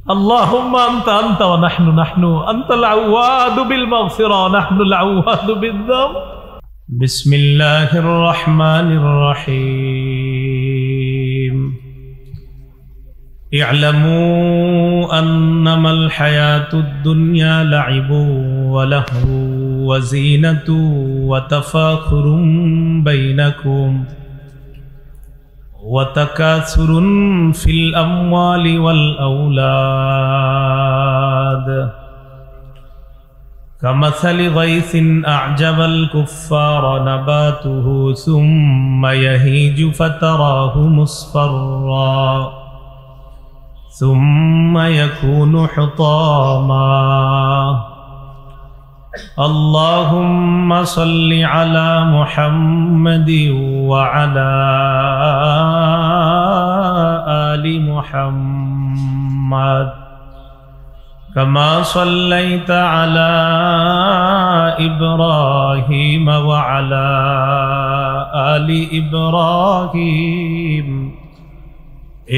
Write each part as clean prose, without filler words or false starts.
اللهم أنت ونحن أنت العواد بالمغفرة ونحن العواد بالذنب. بسم الله الرحمن الرحيم. اعلموا أنما الحياة الدنيا لعب ولهو وزينة وتفاخر بينكم وتكاثر في الأموال والأولاد كمثل غيث أعجب الكفار نباته ثم يهيج فتراه مصفرا ثم يكون حطاما. اللهم صل على محمد وعلى آل محمد كما صليت على إبراهيم وعلى آل إبراهيم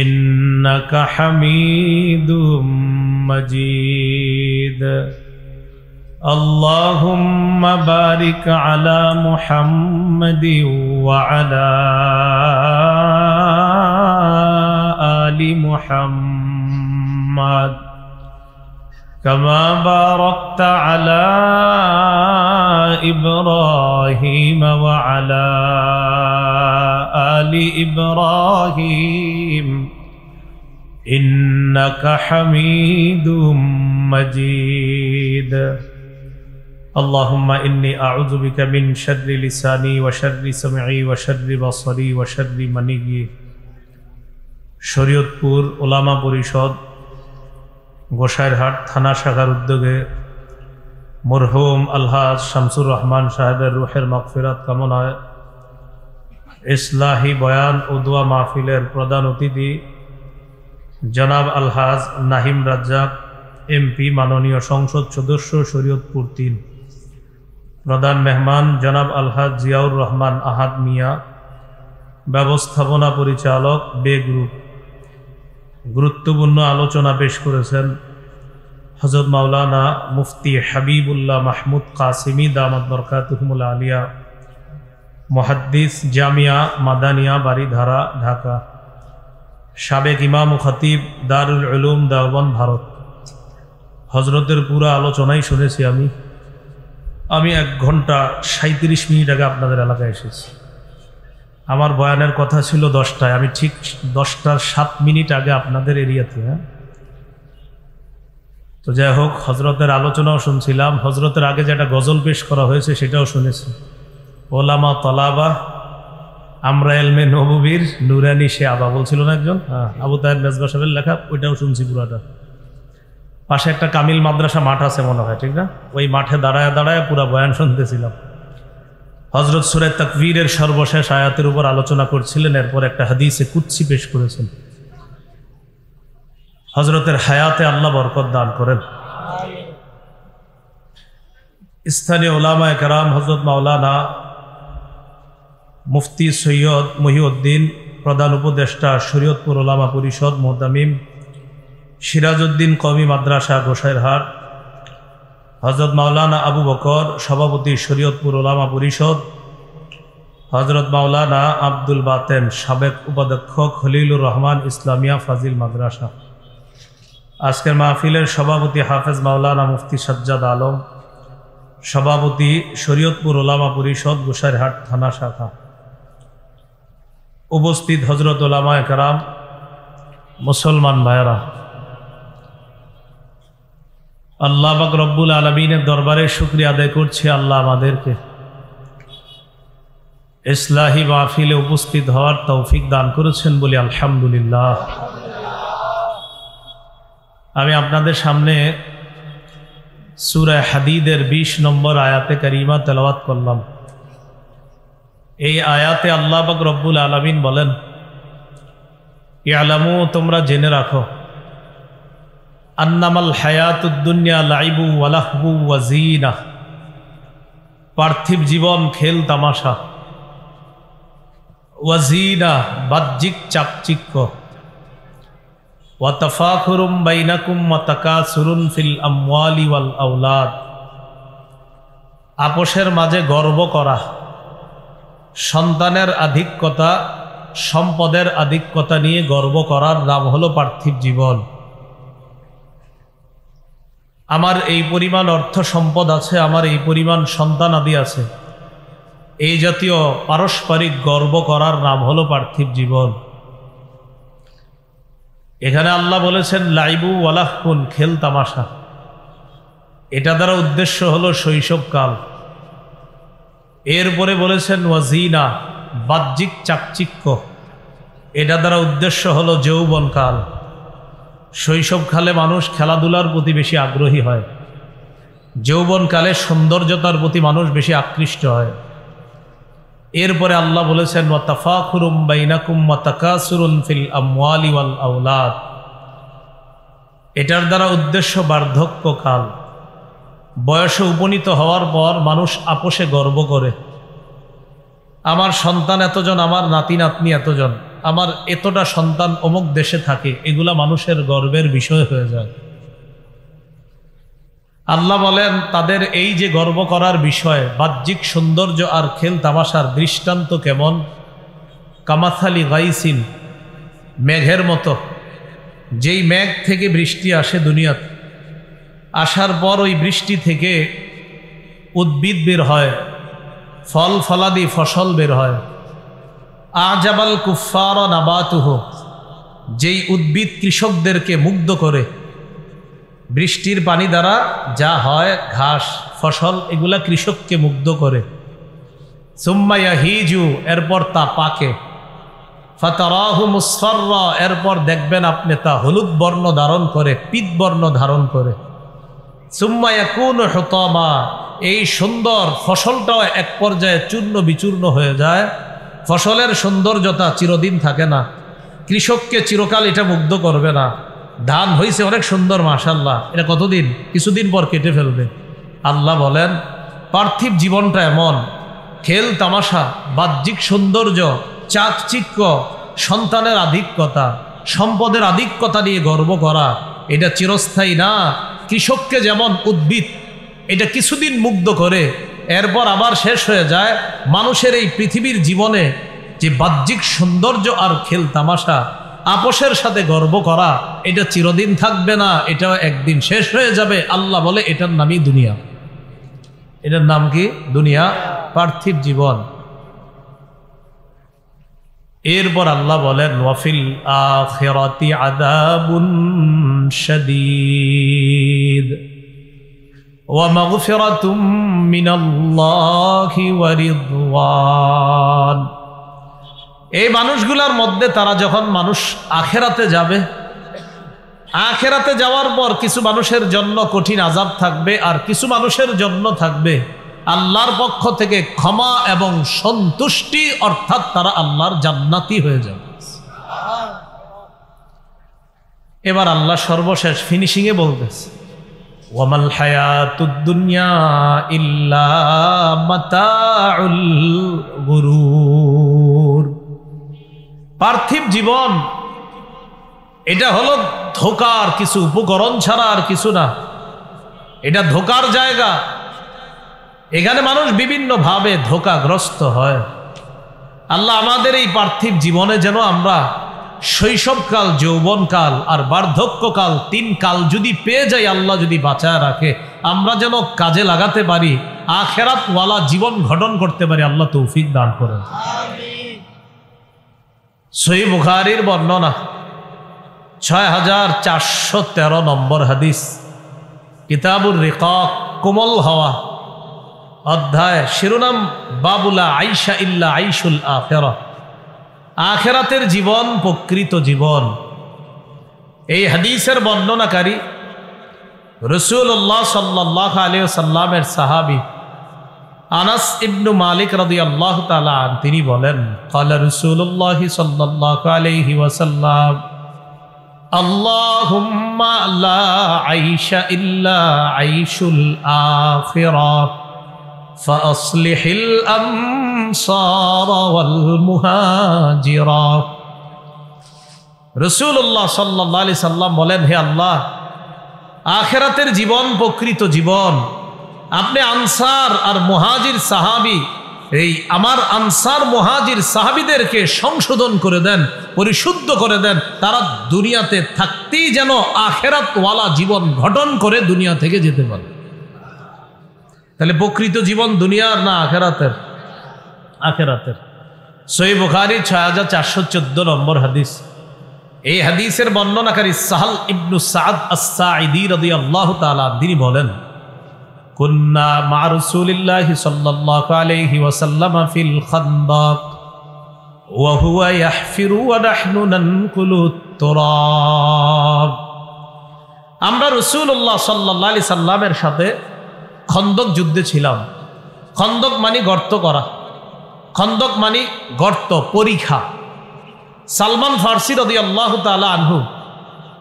إنك حميد مجيد. اللهم بارك على محمد وعلى آل محمد كما باركت على إبراهيم وعلى آل إبراهيم إنك حميد مجيد. اللهم إني أعوذ بك من شر لساني وشر سمعي وشر بصري وشر مني. শরীয়তপুর ওলামা পরিষদ গোসাইরহাট থানা শাখার উদ্যোগে মরহুম আলহাজ শামসুর রহমান সাহেবের রুহের মাগফিরাত কামনায় ইসলাহি বয়ান ও দোয়া মাহফিলের প্রধান অতিথি জনাব আলহাজ নাহিম রাজ্জাক এমপি, মাননীয় সংসদ সদস্য শরীয়তপুর 3, প্রধান মেহমান জনাব আলহাজ জিয়াউর রহমান আহাদ মিয়া, ব্যবস্থাপনা পরিচালক বে গ্রুপ। গুরুত্বপূর্ণ আলোচনা পেশ করেছেন হযরত মাওলানা মুফতি হাবিবুল্লাহ মাহমুদ কাসিমি দামাত বরকাতুহুমুল আলিয়া, মুহাদ্দিস জামিয়া মাদানিয়া বাড়িধারা ঢাকা, সাবেক ইমাম ও খতিব দারুল উলুম দেওবন্দ ভারত। হজরতের পুরো আলোচনাই শুনেছি আমি 1 ঘন্টা 37 মিনিট আগে আপনাদের এলাকায় এসেছি। আমার বয়ানের কথা ছিল 10টায়, আমি ঠিক 10টার 7 মিনিট আগে আপনাদের এরিয়াতে। তো যাই হোক, হজরতের আলোচনাও শুনছিলাম। হজরতের আগে যেটা গজল পেশ করা হয়েছে সেটাও শুনেছি। ওলামা তলাবা আমরা এলমে নববীর নুরানি সে আবা বলছিল না একজন, আবু তাহের মেজবা সাহেবের লেখা, ওইটাও শুনছি পুরাটা। পাশে একটা কামিল মাদ্রাসা মাঠ আছে মনে হয়, ঠিক না? ওই মাঠে দাঁড়ায় দাঁড়ায় পুরা বয়ান শুনতেছিলাম। হজরত সূরা তাকবীরের সর্বশেষ আয়াতের উপর আলোচনা করছিলেন, এরপর একটা হাদিসে কুদসি পেশ করেছেন। হজরতের হায়াতে আল্লাহ বরকত দান করেন। স্থানীয় উলামায়ে কেরাম হজরত মাওলানা মুফতি সৈয়দ মহিউদ্দিন, প্রধান উপদেষ্টা শরীয়তপুর ওলামা পরিষদ মুহতামিম সিরাজউদ্দিন কওমি মাদ্রাসা গোসাইরহাট, হজরত মাওলানা আবু বকর সভাপতি শরীয়তপুর ওলামা পরিষদ, হজরত মাওলানা আব্দুল বাতেন সাবেক উপাধ্যক্ষ খলিলুর রহমান ইসলামিয়া ফাজিল মাদ্রাসা। আজকের মাহফিলের সভাপতি হাফেজ মাওলানা মুফতি সাজ্জাদ আলম, সভাপতি শরীয়তপুর ওলামা পরিষদ গোসাইরহাট থানা শাখা। উপস্থিত হজরত উলামায়ে কেরাম, মুসলমান ভাইয়েরা, আল্লাহ পাক রব্বুল আলামিনের দরবারে শুকরিয়া আদায় করছি, আল্লাহ আমাদেরকে ইসলাহি মাহফিলে উপস্থিত হওয়ার তৌফিক দান করেছেন বলি আলহামদুলিল্লাহ। আমি আপনাদের সামনে সূরা হাদীদের 20 নম্বর আয়াতে কারিমা তেলাওয়াত করলাম। এই আয়াতে আল্লাহ পাক রব্বুল আলামিন বলেন, ইয়ালামু, তোমরা জেনে রাখো, আন্নামাল হায়াতুদ দুনিয়া লাইবু ওয়া লাহবু ওয়া জিনাহ, পার্থিব জীবন খেল তামাশা, ওয়া জিনাহ বাহ্যিক চাকচিক্য, ওয়া তাফাখুরুম বাইনাকুম ওয়া তাকাসুরুন ফিল আমওয়ালি ওয়াল আওলাদ, আপোষের মাঝে গর্ব করা, সন্তানের আধিক্যতা, সম্পদের আধিক্যতা নিয়ে গর্ব করার নাম হলো পার্থিব জীবন। আমার এই পরিমাণ অর্থ সম্পদ আছে, আমার এই পরিমাণ সন্তান আদি আছে, এই জাতীয় পারস্পরিক গর্ব করার নাম হলো পার্থিব জীবন। এখানে আল্লাহ বলেছেন লাইবু ওয়ালাহকুন, খেল তামাশা। এটা দ্বারা উদ্দেশ্য হলো শৈশবকাল। এরপরে বলেছেন ওয়াজিনা, বাহ্যিক চাকচিক্য। এটা দ্বারা উদ্দেশ্য হলো যৌবনকাল। শৈশবকালে মানুষ খেলাধুলার প্রতি বেশি আগ্রহী হয়, যৌবনকালে সৌন্দর্যতার প্রতি মানুষ বেশি আকৃষ্ট হয়। এরপরে আল্লাহ বলেছেন ওয়া তাফাখুরুম বাইনাকুম ওয়া তাকাসুরুন ফিল আমওয়ালি ওয়াল আওলাদ। এটার দ্বারা উদ্দেশ্য বার্ধক্যকাল। বয়সে উপনীত হওয়ার পর মানুষ আপোষে গর্ব করে, আমার সন্তান এতজন, আমার নাতি নাতনি এতজন, আমার এতটা সন্তান অমুক দেশে থাকে। এগুলা মানুষের গর্বের বিষয় হয়ে যায়। আল্লাহ বলেন তাদের এই যে গর্ব করার বিষয়, বাহ্যিক সৌন্দর্য আর খেল তামাশার দৃষ্টান্ত কেমন? কামাথালি গাইসিন, মেঘের মতো। যেই মেঘ থেকে বৃষ্টি আসে দুনিয়াতে, আসার পর ওই বৃষ্টি থেকে উদ্ভিদ বের হয়, ফল ফলাদি ফসল বের হয়। আজাবাল কুফার নাবাতুহু, যেই উদ্ভিদ কৃষকদেরকে মুগ্ধ করে। বৃষ্টির পানি দ্বারা যা হয়, ঘাস ফসল, এগুলা কৃষককে মুগ্ধ করে। সুম্মা ইয়াহিজু, এরপর তা পাকে। ফাতারাহু মুসফাররা, এরপর দেখবেন আপনি তা হলুদ বর্ণ ধারণ করে, পীত বর্ণ ধারণ করে। সুম্মা ইয়াকুনু হুতামা, এই সুন্দর ফসলটাও এক পর্যায়ে চূর্ণ বিচূর্ণ হয়ে যায়। ফসলের সৌন্দর্যতা চিরদিন থাকে না, কৃষককে চিরকাল এটা মুগ্ধ করবে না। ধান হয়েছে অনেক সুন্দর, মাশাআল্লাহ, এটা কতদিন, কিছুদিন পর কেটে ফেলবে। আল্লাহ বলেন পার্থিব জীবনটা এমন, খেল তামাশা, বাহ্যিক সৌন্দর্য, চাকচিক্য, সন্তানের আধিক্যতা, সম্পদের আধিক্যতা নিয়ে গর্ব করা, এটা চিরস্থায়ী না। কৃষককে যেমন উদ্ভিদ এটা কিছুদিন মুগ্ধ করে, এরপর আবার শেষ হয়ে যায়। মানুষের এই পৃথিবীর জীবনে যে বাহ্যিক সৌন্দর্য আর খেল তামাশা, আপোষের সাথে গর্ব করা, এটা চিরদিন থাকবে না, এটাও একদিন শেষ হয়ে যাবে। আল্লাহ বলে এটার নামই দুনিয়া। এটার নাম কি? দুনিয়া, পার্থিব জীবন। এরপর আল্লাহ বলেন ওয়াফিল আখিরাতি আযাবুন শাদীদ ওয়া মাগফিরাতুম মিনাল্লাহি ওয়া রিদওয়ান। এই মানুষগুলোর মধ্যে তারা যখন মানুষ আখেরাতে যাবে, আখেরাতে যাওয়ার পর কিছু মানুষের জন্য কঠিন আযাব থাকবে, আর কিছু মানুষের জন্য থাকবে আল্লাহর পক্ষ থেকে ক্ষমা এবং সন্তুষ্টি, অর্থাৎ তারা আল্লাহর জান্নাতি হয়ে যাবে। এবার আল্লাহ সর্বশেষ ফিনিশিংয়ে বলতেছে ওয়ামাল হায়াতুদ দুনিয়া ইল্লা মাতাউল গুরুর। পার্থিব জীবন এটা হলো ধোকার কিছু উপকরণ ছাড়া আর কিছু না। এটা ধোকার জায়গা। এখানে মানুষ বিভিন্ন ভাবে ধোকাগ্রস্ত হয়। আল্লাহ আমাদের এই পার্থিব জীবনে যেন আমরা শৈশবকাল, যৌবনকাল আর বার্ধক্যকাল, 3 কাল যদি পেয়ে যাই, আল্লাহ যদি বাঁচায় রাখে, আমরা যেন কাজে লাগাতে পারি, আখেরাতওয়ালা জীবন গঠন করতে পারি। আল্লাহ তৌফিক দান করেন। সহিহ বুখারীর বর্ণনা 6413 নম্বর হাদিস, কিতাবুর রিকাক, কোমল হওয়া অধ্যায়, শিরোনাম বাবুলা আইশা ইল্লা আইশুল আখিরাহ, আখিরাতের জীবন প্রকৃত জীবন। এই হাদিসের বর্ণনাকারী রাসূলুল্লাহ সাল্লাল্লাহু আলাইহি ওয়াসাল্লামের সাহাবী আনাস ইবনু মালিক রাদিয়াল্লাহু তাআলা আন, তিনি বলেন ক্বালা রাসূলুল্লাহ সাল্লাল্লাহু আলাইহি ওয়াসাল্লাম আল্লাহুম্মা লা আইশা ইল্লা আইশুল আখিরাহ ফাসলিহিল আমসার ওয়াল মুহাজিরা। রাসূলুল্লাহ সাল্লাল্লাহু আলাইহি সাল্লাম বলেন, হে আল্লাহ, আখিরাতের জীবন প্রকৃত জীবন। আপনি আনসার আর মুহাজির সাহাবী, এই আমার আনসার মুহাজির সাহাবীদেরকে সংশোধন করে দেন, পরিশুদ্ধ করে দেন, তারা দুনিয়াতে থাকতেই যেন আখিরাতওয়ালা জীবন গঠন করে দুনিয়া থেকে যেতে পারে। তাহলে প্রকৃত জীবন দুনিয়ার না আখিরাতের? আখিরাতের। সহিহ বুখারী 6414 নম্বর হাদিস। এই হাদিসের বর্ণনাকারী সাহাল ইবনু সাদ আস-সাঈদী রাদিয়াল্লাহু তাআলা তিনি বলেন, কুন্না মা রাসূলিল্লাহি সাল্লাল্লাহু আলাইহি ওয়াসাল্লাম ফিল খানদাক ওয়া হুয়া ইয়াহফিরু ওয়া নাহনু নানকুলু তুরাব। আমরা রাসূলুল্লাহ সাল্লাল্লাহু আলাইহি সাল্লামের সাথে খন্দক যুদ্ধে ছিলাম। খন্দক মানে গর্ত করা, খন্দক মানে গর্ত, পরীক্ষা। সালমান ফারসি রাদিয়াল্লাহু তাআলা আনহু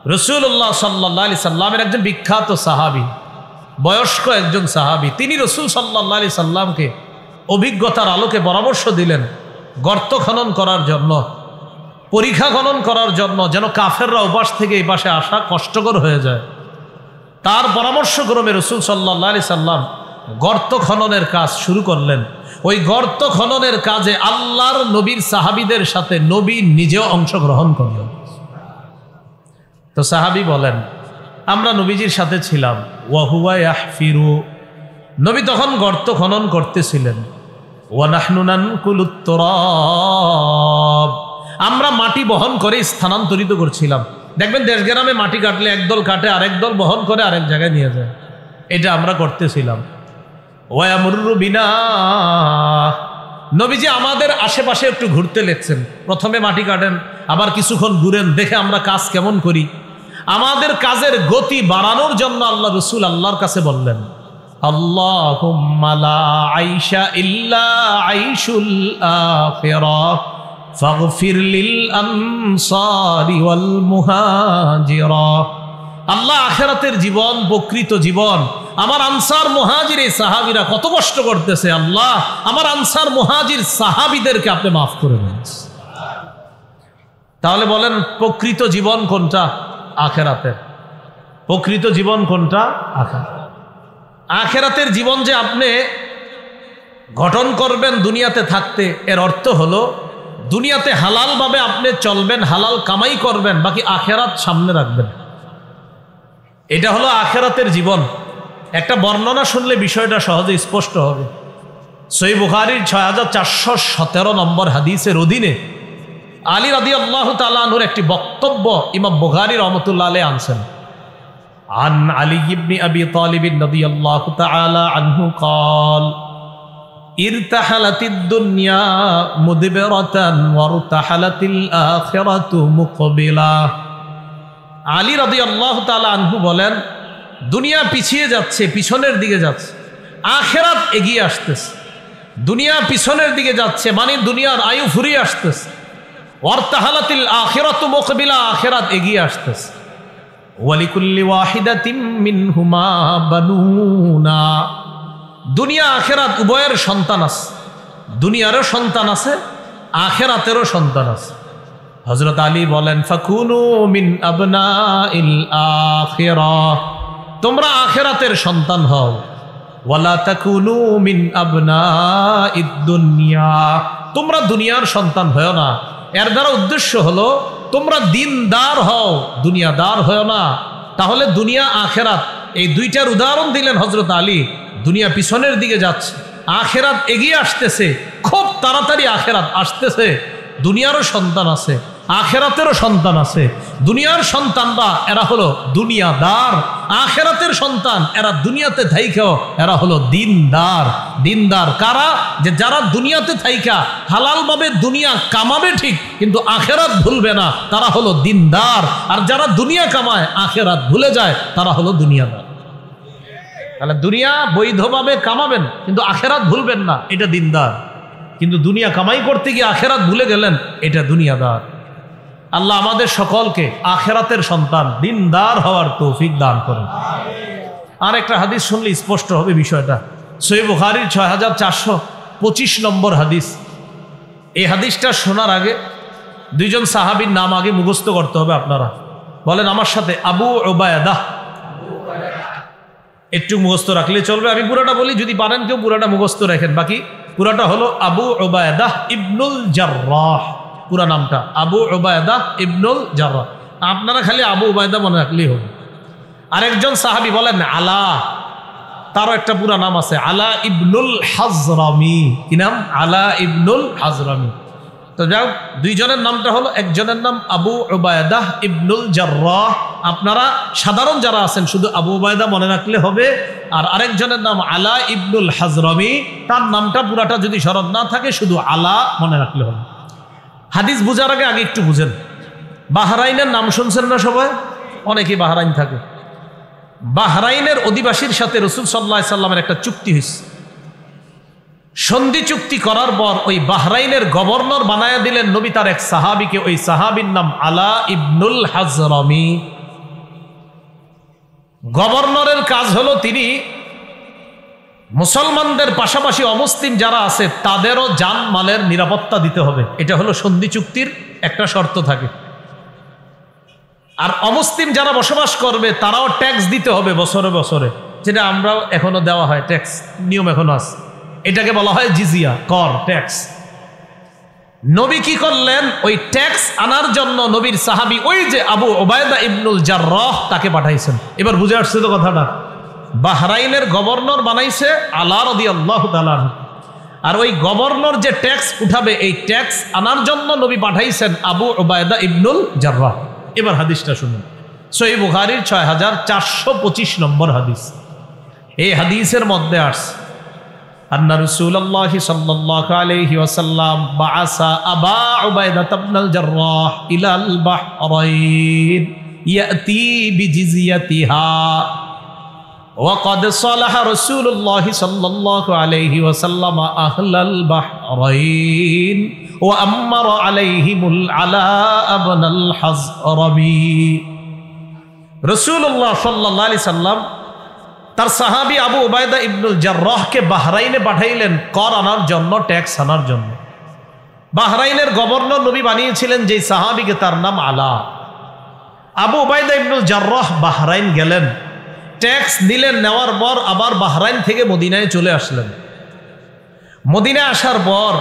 রাসূলুল্লাহ সাল্লাল্লাহু আলাইহি সাল্লামের একজন বিখ্যাত সাহাবী, বয়স্ক একজন সাহাবী। তিনি রাসূল সাল্লাল্লাহু আলাইহি সাল্লামকে অভিজ্ঞতার আলোকে পরামর্শ দিলেন গর্ত খনন করার জন্য, পরীক্ষা খনন করার জন্য, যেন কাফেররা ওপাশ থেকে এই পাশে আসা কষ্টকর হয়ে যায়। তার পরামর্শক্রমে রাসূল সাল্লাল্লাহু আলাইহি সাল্লাম গর্ত খননের কাজ শুরু করলেন। ওই গর্ত খননের কাজে আল্লাহর নবীর সাহাবীদের সাথে নবী নিজেও অংশগ্রহণ করলেন। তো সাহাবী বলেন, আমরা নবীজির সাথে ছিলাম। ওয়া হুয়া ইয়াহফিরু, নবী তখন গর্ত খনন করতেছিলেন। ওয়া নাহনু নানকুলুত তুরাব, আমরা মাটি বহন করে স্থানান্তরিত করছিলাম। দেখবেন দেশ গ্রামে মাটি কাটলে একদল কাটে, আরেক দল বহন করে আরেক জায়গায় নিয়ে যায়। এটা আমরা করতেছিলাম। ওয়া ইয়ামুরু বিনা, নবীজি আমাদের আশেপাশে একটু ঘুরতে লেগছেন। প্রথমে মাটি কাটেন, আবার কিছুক্ষণ ঘুরেন, দেখে আমরা কাজ কেমন করি। আমাদের কাজের গতি বাড়ানোর জন্য আল্লাহ রাসূল আল্লাহর কাছে বললেন, আল্লাহুম্মা লা আইশা ইল্লা আইশুল আখিরাহ ফাগফির লিল আনসারি ওয়াল মুহাজিরা। আল্লাহ, আখিরাতের জীবন প্রকৃত জীবন। আমার আনসার মুহাজির এই সাহাবীরা কত কষ্ট করতেছে, আল্লাহ আমার আনসার মুহাজির সাহাবীদেরকে আপনি মাফ করে দেন। তাহলে বলেন প্রকৃত জীবন কোনটা? আখিরাতের। প্রকৃত জীবন কোনটা? আখিরাত। আখিরাতের জীবন যে আপনি গঠন করবেন দুনিয়াতে থাকতে, এর অর্থ হলো দুনিয়াতে হালালভাবে আপনি চলবেন, হালাল কামাই করবেন, বাকি আখিরাত সামনে রাখবেন। এটা হলো আখিরাতের জীবন। একটা বর্ণনা শুনলে বিষয়টা সহজে স্পষ্ট হবে। সহিহ বুখারীর 6417 নম্বর হাদিসের অধীনে আলী রাদিয়াল্লাহু তাআলা আনহুর একটি বক্তব্য ইমাম বুখারী রাহমাতুল্লাহ আলাইহি আনছেন। আন আলী ইবনে আবি তালিব রাদিয়াল্লাহু তাআলা আনহু قال ইরতাহালাতিদ দুনিয়া মুদবিরাতান ওয়ারতাহালাতিল আখিরাতু মুকবিলা। আলী রাদিয়াল্লাহু তাআলা আনহু বলেন, দুনিয়া পিছিয়ে যাচ্ছে, পিছনের দিকে যাচ্ছে, আখিরাত এগিয়ে আসতেছে। দুনিয়া পিছনের দিকে যাচ্ছে মানে দুনিয়ার আয়ু ফুরিয়ে আসতেছে। ওয়ারতাহালাতিল আখিরাতু মুকবিলা, আখিরাত এগিয়ে আসতেছে। ওয়ালিকুল্লি ওয়াহিদাতিম মিনহুমা বানুনা, দুনিয়া আখিরাত উভয়ের সন্তান আছে। দুনিয়ারও সন্তান আছে, আখিরাতেরও সন্তান আছে। হযরত আলী বলেন, ফাকুনু মিন আবনাইল আখিরাহ, তোমরা আখিরাতের সন্তান হও। ওয়ালা তাকুনু মিন আবনাইদ দুনিয়া, তোমরা দুনিয়ার সন্তান হয় না। এর দ্বারা উদ্দেশ্য হলো তোমরা দিনদার হও, দুনিয়াদার হয় না। তাহলে দুনিয়া আখিরাত এই দুইটার উদাহরণ দিলেন হযরত আলী। দুনিয়া পিছনের দিকে যাচ্ছে, আখিরাত এগিয়ে আসতেছে, খুব তাড়াতাড়ি আখিরাত আসতেছে। দুনিয়ারও সন্তান আছে, আখিরাতেরও সন্তান আছে। দুনিয়ার সন্তানরা এরা হলো দুনিয়াদার, আখিরাতের সন্তান এরা দুনিয়াতে থাইকাও এরা হলো দিনদার। দিনদার কারা? যে যারা দুনিয়াতে থাইকা হালালভাবে দুনিয়া কামাবে ঠিক, কিন্তু আখিরাত ভুলবে না, তারা হলো দিনদার। আর যারা দুনিয়া কামায় আখিরাত ভুলে যায়, তারা হলো দুনিয়াদার। তাহলে দুনিয়া বৈধভাবে কামাবেন কিন্তু আখিরাত ভুলবেন না, এটা দিনদার। কিন্তু দুনিয়া কামাই করতে গিয়ে আখিরাত ভুলে গেলেন, এটা দুনিয়াদার। আল্লাহ আমাদের সকলকে আখিরাতের সন্তান, দিনদার হওয়ার তৌফিক দান করেন। আর একটা হাদিস শুনলে স্পষ্ট হবে বিষয়টা। সহিহ বুখারীর 6425 নম্বর হাদিস। এই হাদিসটা শোনার আগে দুইজন সাহাবীর নাম আগে মুখস্থ করতে হবে আপনারা। বলেন আমার সাথে, আবু উবায়দা। একটু মুখস্থ রাখলে চলবে, আমি পুরাটা বলি, যদি পারেন কেউ পুরাটা মুখস্থ রাখেন। বাকি পুরাটা হলো আবু উবায়দা ইবনুল জাররাহ, পুরা নামটা আবু উবায়দা ইবনুল জাররাহ। আপনারা খালি আবু উবায়দা মনে রাখলেই হবে। আরেকজন সাহাবী বলেন আলা, তারও একটা পুরা নাম আছে, আলা ইবনুল হাজরামি। কি নাম? আলা ইবনুল হাজরামি। তো যাও, দুইজনের নামটা হলো, একজনের নাম আবু উবায়দা ইবনুল জাররাহ। আপনারা সাধারণ যারা আছেন শুধু আবু উবায়দা মনে রাখলে হবে। আর আরেকজনের নাম আলা ইবনুল হাজরামি, তার নামটা পুরাটা যদি স্মরণ না থাকে শুধু আলা মনে রাখলে হবে। হাদিস বুঝার আগে একটু বুঝেন, বাহরাইনের নাম শুনছেন না সবাই? অনেকেই বাহরাইন থাকে। বাহরাইনের অধিবাসীর সাথে রাসূল সাল্লাল্লাহু আলাইহি সাল্লামের একটা চুক্তি হয়েছে। সন্ধি চুক্তি করার পর ওই বাহরাইনের গভর্নর বানায়া দিলেন নবী তার এক সাহাবীকে। ওই সাহাবীর নাম আলা ইবনুল হাজরামি। গভর্নরের কাজ হলো তিনি মুসলমানদের পাশাপাশি অমুসলিম যারা আছে তাদেরও জানমালের নিরাপত্তা দিতে হবে। এটা হলো সন্ধি চুক্তির একটা শর্ত থাকে। আর অমুসলিম যারা বসবাস করবে তারাও ট্যাক্স দিতে হবে বছরে বছরে, যেটা আমরাও এখনো দেওয়া হয়, ট্যাক্স নিয়ম এখনো আছে। এটাকে বলা হয় জিজিয়া, কর, ট্যাক্স। নবী কি করলেন? ওই ট্যাক্স আনার জন্য নবীর সাহাবী ওই যে আবু উবায়দা ইবনুল জাররাহ তাকে পাঠাইছেন। এবার বুঝে আসছে তো কথাটা? বাহরাইনের গভর্নর বানাইছে আলা রাদিয়াল্লাহু তাআলা। আর ওই গভর্নর যে ট্যাক্স উঠাবে, এই ট্যাক্স আনার জন্য নবী পাঠাইছেন আবু উবায়দা ইবনুল জাররাহ। এবার হাদিসটা শুনুন, সহিহ বুখারীর 6425 নম্বর হাদিস। এই হাদিসের মধ্যে আসছে আন্না রাসূলুল্লাহ সাল্লাল্লাহু আলাইহি ওয়াসাল্লাম বাআসা আবা উবায়দা ইবনুল জাররাহ ইলাল বাহরাইন ইয়াতি বিজিজিয়াতিহা ওয়া ক্বাদ সালাহা রাসূলুল্লাহ সাল্লাল্লাহু আলাইহি ওয়াসাল্লাম আহলাল বাহরাইন ওয়া আমারা আলাইহিমুল আলা ইবনুল হাজরামি। রাসূলুল্লাহ সাল্লাল্লাহু আলাইহি সাল্লাম তার সাহাবী আবু উবায়দা ইবনুল জাররাহকে বাহরাইনে পাঠাইলেন কর আনার জন্য, ট্যাক্স আনার জন্য। বাহরাইনের গভর্নর নবী বানিয়েছিলেন যেই সাহাবীকে, তার নাম আলা। আবু উবায়দা ইবনুল জাররাহ বাহরাইন গেলেন, ট্যাক্স নিলেন, নেওয়ার পর আবার বাহরাইন থেকে মদিনায় চলে আসলেন। মদিনায় আসার পর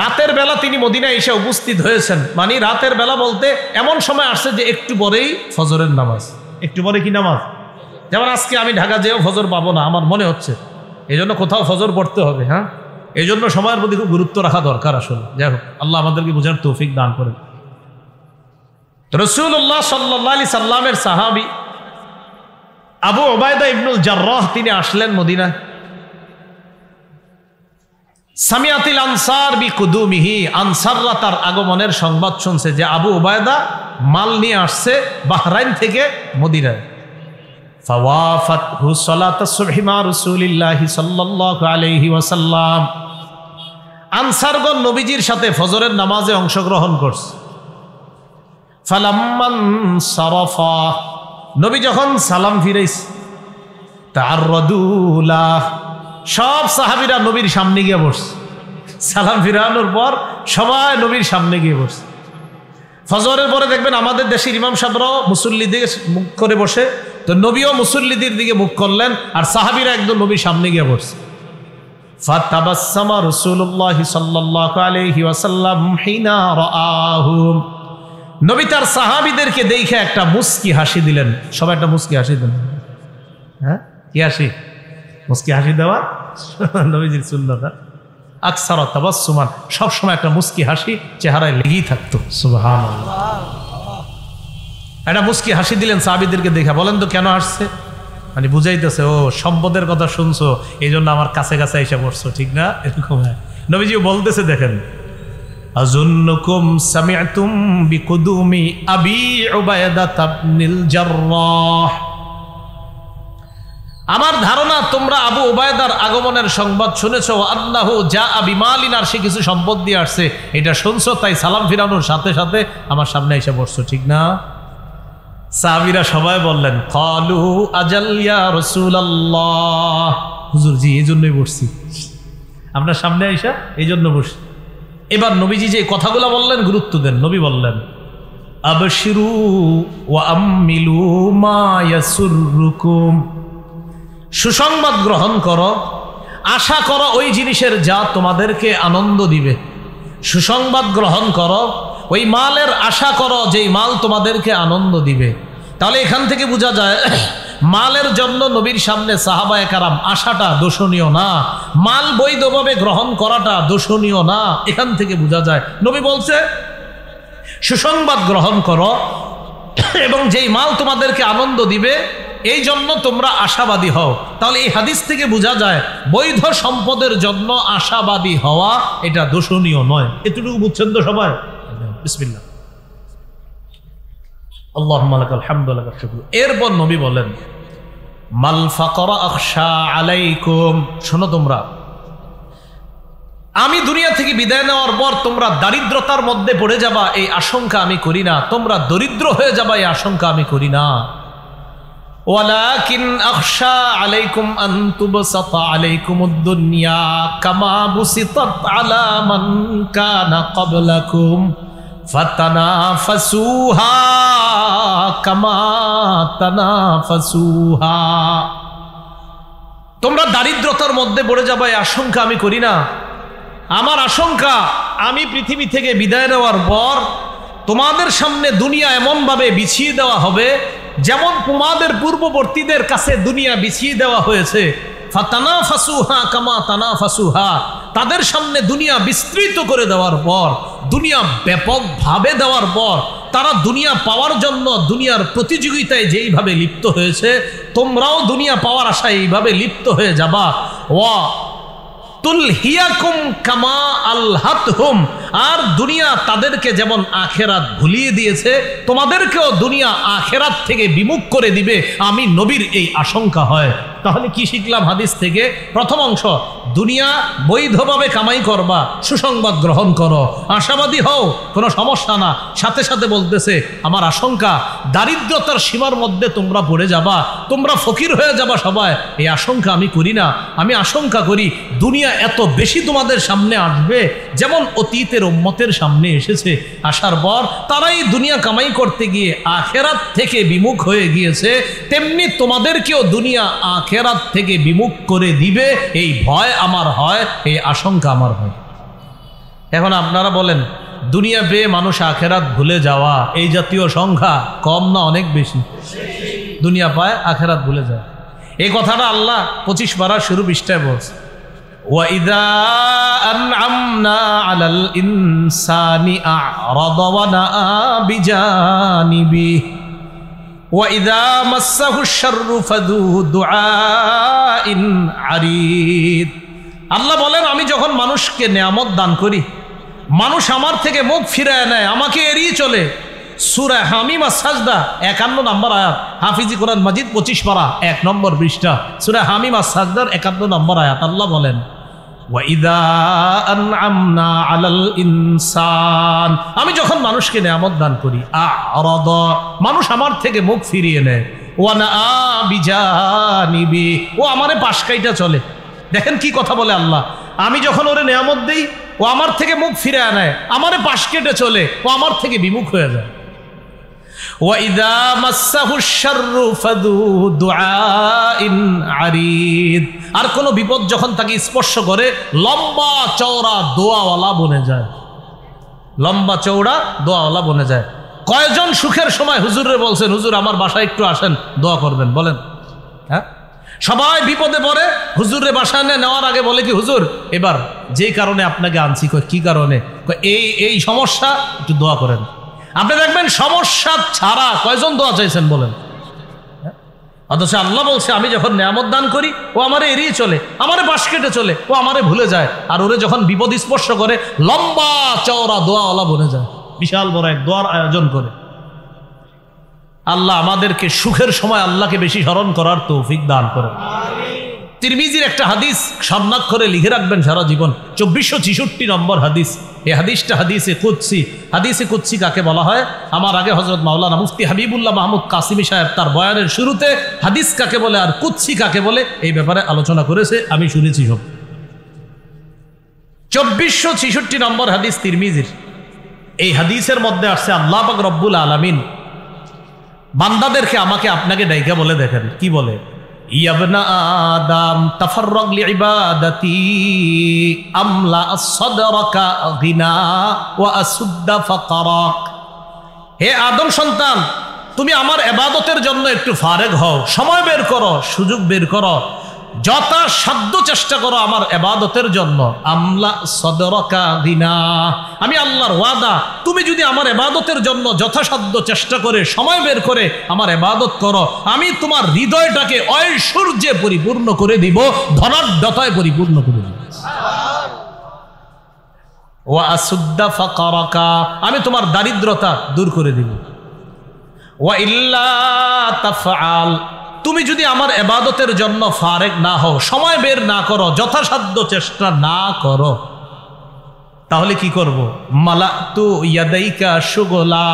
রাতের বেলা তিনি মদিনায় এসে উপস্থিত হয়েছেন। মানে রাতের বেলা বলতে এমন সময় আসছে যে একটু পরেই ফজরের নামাজ। একটু পরে কি নামাজ? যেমন আজকে আমি ঢাকা যেও ফজর পাবো না আমার মনে হচ্ছে, এই জন্য কোথাও ফজর পড়তে হবে। হ্যাঁ, এই জন্য সময়ের প্রতি খুব গুরুত্ব রাখা দরকার আসলে। যাই হোক, আল্লাহ আমাদেরকে বোঝার তৌফিক দান করেন। রাসূলুল্লাহ সাল্লাল্লাহু আলাইহি সাল্লামের সাহাবী আবু উবায়দা ইবনুল জাররাহ তিনি আসলেন মদিনায়। সামিয়াতিল আনসার বিকুদুমিহি, আনসাররা তার আগমনের সংবাদ শুনছে যে আবু উবায়দা মাল নিয়ে আসছে বাহরাইন থেকে মদিনায়। ফাওয়াফাতহু সালাতাস সুবহি মা রাসূলিল্লাহি সাল্লাল্লাহু আলাইহি ওয়াসাল্লাম। আনসারগণ নবীজির সাথে ফজরের নামাজে অংশগ্রহণ করছে। ফালাম্মান সারাফা, নবী যখন সালাম ফিরাইছে, তাআররাদুলা, সব সাহাবীরা নবীর সামনে গিয়ে বসছে। সালাম ফিরানোর পর সবাই নবীর সামনে গিয়ে বসছে। ফজরের পরে দেখবেন আমাদের দেশের ইমাম সাহেবরাও মুসল্লি দিকে মুখ করে বসে, তো নবীও মুসল্লিদের দিকে মুখ করলেন, আর সাহাবীরা একদম নবীর সামনে গিয়ে বসছে। ফাতাবাসসামা রাসূলুল্লাহ সাল্লাল্লাহু আলাইহি ওয়াসাল্লাম হিনা রাআহুম, নবী তার সাহাবীদেরকে দেখে একটা মুস্কি হাসি দিলেন। সবাই একটা মুস্কি হাসি দেন। হ্যাঁ, কি হাসি? মুস্কি হাসি দেওয়া নবীজির সুন্নাত। আকসারা তাবাসসুমান, সবসময় একটা মুস্কি হাসি চেহারায় লেগেই থাকতো। সুবহানাল্লাহ। একটা মুস্কি হাসি দিলেন সাহাবীদেরকে দেখা। বলেন তো কেন হাসছে? মানে বুঝাইতেছে, ও সম্পদের কথা শুনছো এই জন্য আমার কাছে কাছে এসে পড়ছো, ঠিক না? এরকম। নবীজি বলতেছে, দেখেন, আযুন্নুকুম সামি'তুম বিকুদুমি আবি উবায়দা ইবনুল জাররাহ, আমার ধারণা তোমরা আবু উবায়দার আগমনের সংবাদ শুনেছো। আন্নাহু জাআ বিমালিন, আর সে কিছু সম্পদ দিয়ে আসছে, এটা শুনছো, তাই সালাম ফিরানোর সাথে সাথে আমার সামনে এসে বসছো, ঠিক না? সাহাবীরা সবাই বললেন, ক্বালু আজাল ইয়া রাসূলুল্লাহ, হুজুর জি এই জন্যই বসছি, আপনার সামনে আইসা এই জন্য বসছি। এবার নবীজি যে কথাগুলো বললেন গুরুত্ব দেন। নবী বললেন, আবশিরু ওয়া আম্মিলু মা ইয়াসুররুকুম, সুসংবাদ গ্রহণ করো, আশা করো ওই জিনিসের যা তোমাদেরকে আনন্দ দিবে। সুসংবাদ গ্রহণ করো, ওই মালের আশা করো যেই মাল তোমাদেরকে আনন্দ দিবে। তাহলে এখান থেকে বোঝা যায় মালের জন্য নবীর সামনে সাহাবায়ে কেরাম আশাটা দোষণীয় না, মাল বৈধভাবে গ্রহণ করাটা দোষণীয় না। এখান থেকে বোঝা যায় নবী বলছে সুসংবাদ গ্রহণ করো এবং যেই মাল তোমাদেরকে আনন্দ দিবে এই জন্য তোমরা আশাবাদী হও। তাহলে এই হাদিস থেকে বোঝা যায় বৈধ সম্পদের জন্য আশাবাদী হওয়া এটা দোষণীয় নয়। এতটুকু বুঝছেন তো সবাই? বিসমিল্লাহ, আল্লাহুম্মা লাকাল হামদু ওয়া লাকাল শুকর। এরপর নবী বলেন, মাল ফাকরা আখশা আলাইকুম, শোনো তোমরা, আমি দুনিয়া থেকে বিদায় নেওয়ার পর তোমরা দারিদ্রতার মধ্যে পড়ে যাবা এই আশঙ্কা আমি করি না, তোমরা দরিদ্র হয়ে যাবা এই আশঙ্কা আমি করি না। ওয়ালাকিন আখশা আলাইকুম আন তুবসাতা আলাইকুমুদ দুনিয়া কামা বুসিতাত আলা মান কানা ক্বাবলাকুম ফাতানাফাসুহা কামা তানাফাসুহা। তোমরা দারিদ্রতার মধ্যে পড়ে যাবে এই আশঙ্কা আমি করি না। আমার আশঙ্কা আমি পৃথিবী থেকে বিদায় নেওয়ার পর তোমাদের সামনে দুনিয়া এমনভাবে বিছিয়ে দেওয়া হবে যেমন তোমাদের পূর্ববর্তীদের কাছে দুনিয়া বিছিয়ে দেওয়া হয়েছে। ফাতানাফাসুহা কামা তানাফাসুহা, তাদের সামনে দুনিয়া বিস্তৃত করে দেওয়ার পর, দুনিয়া ব্যাপকভাবে দেওয়ার পর তারা দুনিয়া পাওয়ার জন্য দুনিয়ার প্রতিযোগিতায় যেইভাবে লিপ্ত হয়েছে তোমরাও দুনিয়া পাওয়ার আশায় এইভাবে লিপ্ত হয়ে যাবা। ওয়া তুলহিয়াকুম কামা আলহাতহুম, আর দুনিয়া তাদেরকে যেমন আখেরাত ভুলিয়ে দিয়েছে তোমাদেরকেও দুনিয়া আখেরাত থেকে বিমুখ করে দিবে, আমি নবীর এই আশঙ্কা হয়। তাহলে কি শিখলাম হাদিস থেকে? প্রথম অংশ, দুনিয়া বৈধভাবে কামাই করবা, সুসংবাদ গ্রহণ করো, আশাবাদী হও, কোনো সমস্যা না। সাথে সাথে বলতেছে আমার আশঙ্কা দারিদ্রতার সীমার মধ্যে তোমরা পড়ে যাবা, তোমরা ফকির হয়ে যাবা সবাই, এই আশঙ্কা আমি করি না। আমি আশঙ্কা করি দুনিয়া এত বেশি তোমাদের সামনে আসবে যেমন অতীতের উম্মতের সামনে এসেছে, আসার পর তারাই দুনিয়া কামাই করতে গিয়ে আখেরাত থেকে বিমুখ হয়ে গিয়েছে, তেমনি তোমাদেরকেও দুনিয়া আখেরাত থেকে বিমুখ করে দিবে, এই ভয় আমার হয়, এই আশঙ্কা আমার হয়। এখন আপনারা বলেন দুনিয়া পেয়ে মানুষ আখেরাত ভুলে যাওয়া এই জাতীয় সংখ্যা কম না অনেক বেশি? দুনিয়া পায় আখেরাত ভুলে যায়। এই কথাটা আল্লাহ 25 পারা শুরু পৃষ্ঠায় বলছে, وَإِذَا أَنْعَمْنَا عَلَى الْإِنسَانِ أَعْرَضَ وَنَأَى بِجَانِبِهِ وَإِذَا مَسَّهُ الشَّرُّ فَذُو دُعَاءٍ عَرِيضٍ। আল্লাহ বলেন আমি যখন মানুষকে নেয়ামত দান করি মানুষ আমার থেকে মুখ ফিরায় নেয়, আমাকে এড়িয়ে চলে। সূরা হামিম আস-সাজদা 51 নম্বর আয়াত, হাফিজি কোরআন মাজিদ 25 পারা 1 নম্বর পৃষ্ঠা, সূরা হামিম আস-সাজদার 51 নম্বর আয়াত। আল্লাহ বলেন ওয়াইদা আনআমনা আলাল ইনসান, আমি যখন মানুষকে নেয়ামত দান করি আ'রাদ, মানুষ আমার থেকে মুখ ফিরিয়ে নেয়, ওয়া নাআ বিজানিবি, ও আমারে পাশ কাইটা চলে। দেখেন কি কথা বলে আল্লাহ, আমি যখন ওরে নেয়ামত দেই ও আমার থেকে মুখ ফিরে নেয়, আমারে পাশ কেটে চলে, ও আমার থেকে বিমুখ হয়ে যায়। ওয়াইদা মাসসাহুশ শাররু ফাযু দুআইন আরিদ, আর কোন বিপদ যখন তাকে স্পর্শ করে লম্বা চওড়া দোয়াওয়ালা বনে যায়, লম্বা চওড়া দোয়াওয়ালা বনে যায়। কয়জন সুখের সময় হুজুরে বলছেন হুজুর আমার বাসায় একটু আসেন দোয়া করবেন, বলেন? হ্যাঁ, সবাই বিপদে পড়ে হুজুরের বাসায় নেওয়ার আগে বলে কি হুজুর এবার যেই কারণে আপনাকে আনছি, কি কারণে? এই সমস্যা, একটু দোয়া করেন। আপনি দেখবেন সমস্যা ছাড়া কয়জন দোয়া চাইছেন বলেন? অথচ আল্লাহ বলছে আমি যখন নেয়ামত দান করি ও আমারে এড়িয়ে চলে, আমারে পাশ কেটে চলে, ও আমারে ভুলে যায়, আর ওরে যখন বিপদ স্পর্শ করে লম্বা চওড়া দোয়াওয়ালা বনে যায়, বিশাল বড় এক দোয়ার আয়োজন করে। আল্লাহ আমাদেরকে সুখের সময় আল্লাহকে বেশি স্মরণ করার তৌফিক দান করেন। তিরমিজির একটা হাদিস সামনাত করে লিখে রাখবেন সারা জীবন, 2466 নম্বর হাদিস। এই হাদিসটা হাদিসে কুদসি। হাদিসে কুদসি কাকে বলা হয়? আমার আগে হযরত মাওলানা মুফতি হাবিবুল্লাহ মাহমুদ কাসিমি সাহেব তার বয়ানের শুরুতে হাদিস কাকে বলে আর কুদসি কাকে বলে এই ব্যাপারে আলোচনা করেছে, আমি শুনেছি সব। 2466 নম্বর হাদিস তিরমিজির। এই হাদিসের মধ্যে আসছে আল্লাহ পাক রব্বুল আলামিন বান্দাদেরকে আমাকে আপনাকে ডাইকা বলে দেখেন কি বলে, ইয়া আদম তাফাররাগ লিইবাদাতি আমলা আস-সাদরাকা গিনা ওয়া আসুদ্দা ফাকরাক। হে আদম সন্তান, তুমি আমার ইবাদতের জন্য একটু ফারেগ হও, সময় বের করো, সুযোগ বের করো, যথাসাধ্য চেষ্টা করো আমার ইবাদতের জন্য। আমলা সদরকা গিনা, আমি আল্লাহর ওয়াদা, তুমি যদি আমার ইবাদতের জন্য যথাসাধ্য চেষ্টা করে সময় বের করে আমার ইবাদত করো, আমি তোমার হৃদয়টাকে ঐশ্বর্যে পরিপূর্ণ করে দিব, ধনাঢ্যতায় পরিপূর্ণ করে দিব। ওয়া আসুদ্দা ফাকরাকা, আমি তোমার দারিদ্রতা দূর করে দিব। ওয়া ইল্লা তাফআল, তুমি যদি আমার ইবাদতের জন্য ফারেগ না হও, সময় বের না করো, যথাসাধ্য চেষ্টা না করো, তাহলে কি করব? মালাতু ইয়াদাইকা শুগলা,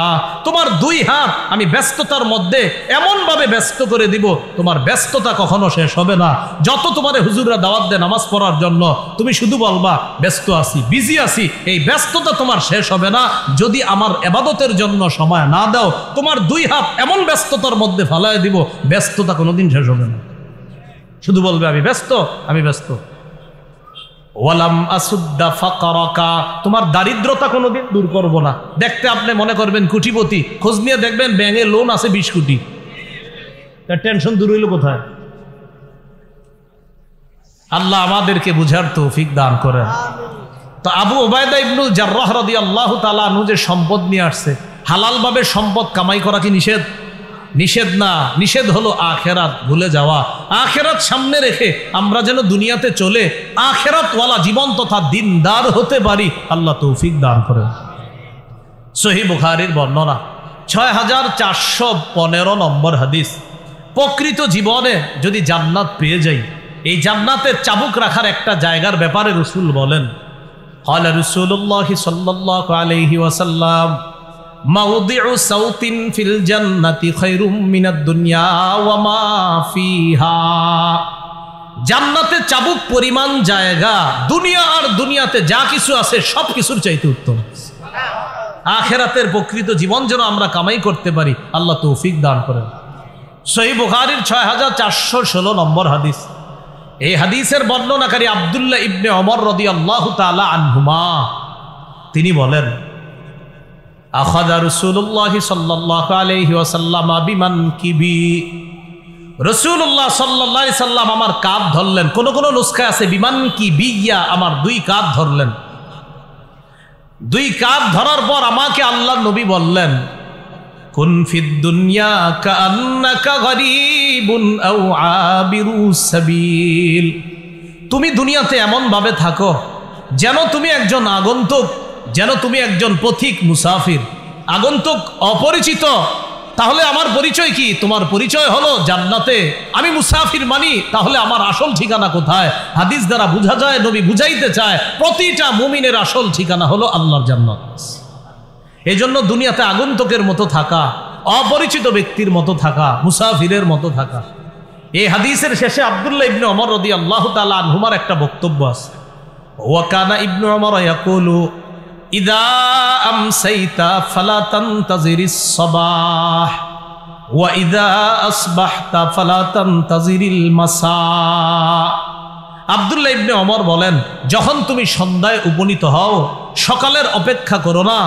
তোমার দুই হাত আমি ব্যস্ততার মধ্যে এমন ভাবে ব্যস্ত করে দিব, তোমার ব্যস্ততা কখনো শেষ হবে না। যত তোমারে হুজুররা দাওয়াত দেয় নামাজ পড়ার জন্য, তুমি শুধু বলবা ব্যস্ত আছি, বিজি আছি, এই ব্যস্ততা তোমার শেষ হবে না যদি আমার ইবাদতের জন্য সময় না দাও। তোমার দুই হাত এমন ব্যস্ততার মধ্যে ফালায় দিব, ব্যস্ততা কোনোদিন শেষ হবে না। শুধু বলবে আমি ব্যস্ত, আমি ব্যস্ত। ওয়ালাম আসুদ্দা ফাকরাকা, তোমার দারিদ্রতা কোনোদিন দূর করব না। দেখতে আপনি মনে করবেন কোটিপতি, খোঁজ নিয়ে দেখবেন ব্যাংকে লোন আছে 20 কোটি, তার টেনশন দূর হইল কোথায়? আল্লাহ আমাদেরকে বুঝার তৌফিক দান করেন। তো আবু উবায়দা ইবনুল জাররাহ রাদিয়াল্লাহু তাআলা আনহু যে সম্পদ নিয়ে আসছে, হালালভাবে সম্পদ কামাই করা কি নিষেধ? নিষেধ না, নিষেধ হলো আখেরাত ভুলে যাওয়া। আখেরাত সামনে রেখে আমরা যেন দুনিয়াতে চলে আখেরাতওয়ালা জীবন তথা দিনদার হতে পারি, আল্লাহ তৌফিক দান করেন। সহিহ বুখারীর বর্ণনা 6415 নম্বর হাদিস। প্রকৃত জীবনে যদি জান্নাত পেয়ে যাই, এই জান্নাতের চাবুক রাখার একটা জায়গার ব্যাপারে রাসূল বলেন, ক্বালা রাসূলুল্লাহ সাল্লাল্লাহু আলাইহি ওয়াসাল্লাম, মাউদিউ সাউতিন ফিল জান্নাতি খায়রুম মিনাদ দুনিয়া ওয়া মা ফিহা, জান্নাতে চাবুক পরিমাণ জায়গা দুনিয়া আর দুনিয়াতে যা কিছু আছে সব কিছুর চাইতে উত্তম। আখিরাতের প্রকৃত জীবন যেন আমরা কামাই করতে পারি, আল্লাহ তৌফিক দান করেন। সহিহ বুখারীর 6416 নম্বর হাদিস। এই হাদিসের বর্ণনাকারী আব্দুল্লাহ ইবনে ওমর রাদিয়াল্লাহু তাআলা আনহুমা, তিনি বলেন, আখাযা রাসূলুল্লাহ সাল্লাল্লাহু আলাইহি ওয়াসাল্লাম বিমানকিবি, রাসূলুল্লাহ সাল্লাল্লাহু আলাইহি সাল্লাম আমার কাঁধ ধরলেন। কোন কোন নুসখায় আছে বিমানকিবিয়া, আমার দুই কাঁধ ধরলেন। দুই কাঁধ ধরার পর আমাকে আল্লাহর নবী বললেন, কুন ফিদ দুনিয়া কাআন্নাকা গরীবুন আও আবিরুস সাবিল, তুমি দুনিয়াতে এমন ভাবে থাকো যেন তুমি একজন আগন্তুক, যেন তুমি একজন পথিক মুসাফির, আগন্তুক, অপরিচিত। তাহলে আমার পরিচয় কি? তোমার পরিচয় হলো জান্নাতে, আমি মুসাফির মানি। তাহলে আমার আসল ঠিকানা কোথায়? হাদিস দ্বারা বোঝা যায়, নবী বুঝাইতে চায় প্রতিটা মুমিনের আসল ঠিকানা হলো আল্লাহর জান্নাত। এই জন্য দুনিয়াতে আগন্তুকের মতো থাকা, অপরিচিত ব্যক্তির মতো থাকা, মুসাফিরের মতো থাকা। এই হাদিসের শেষে আব্দুল্লাহ ইবনে ওমর রাদিয়াল্লাহু তাআলা আনহুমার একটা বক্তব্য আছে। ওয়া কানা ইবনে ওমর ইয়াকুলু ইদা আমসাইতা ফালা তানতাজিরিস সাবাহ ওয়া ইদা আসবাহতা ফালা তানতাজিরিল মাসা। আব্দুল্লাহ ইবনে ওমর বলেন, যখন তুমি সন্ধ্যায় উপনীত হও সকালের অপেক্ষা করো না,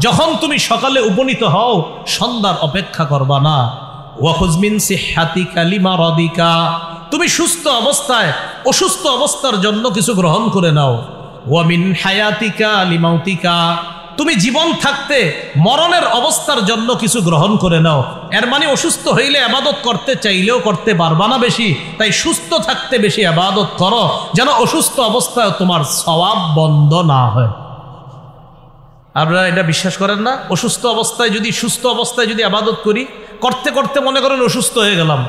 যখন তুমি সকালে উপনীত হও সন্ধ্যার অপেক্ষা করবা না। ওয়া খুয মিন সিহহাতিকা লিমারাদিকা, তুমি সুস্থ অবস্থায় অসুস্থ অবস্থার জন্য কিছু গ্রহণ করে নাও। ওয়া মিন হায়াতিকা লিমাউতিকা, তুমি জীবন থাকতে মরণের অবস্থার জন্য কিছু গ্রহণ করে নাও। এর মানে অসুস্থ হইলে ইবাদত করতে চাইলেও করতে পারবা না বেশি, তাই সুস্থ থাকতে বেশি ইবাদত করো, যেন অসুস্থ অবস্থায় তোমার সওয়াব বন্ধ না হয়। আপনারা এটা বিশ্বাস করেন না? অসুস্থ অবস্থায় যদি, সুস্থ অবস্থায় যদি ইবাদত করি, করতে করতে মনে করেন অসুস্থ হয়ে গেলাম,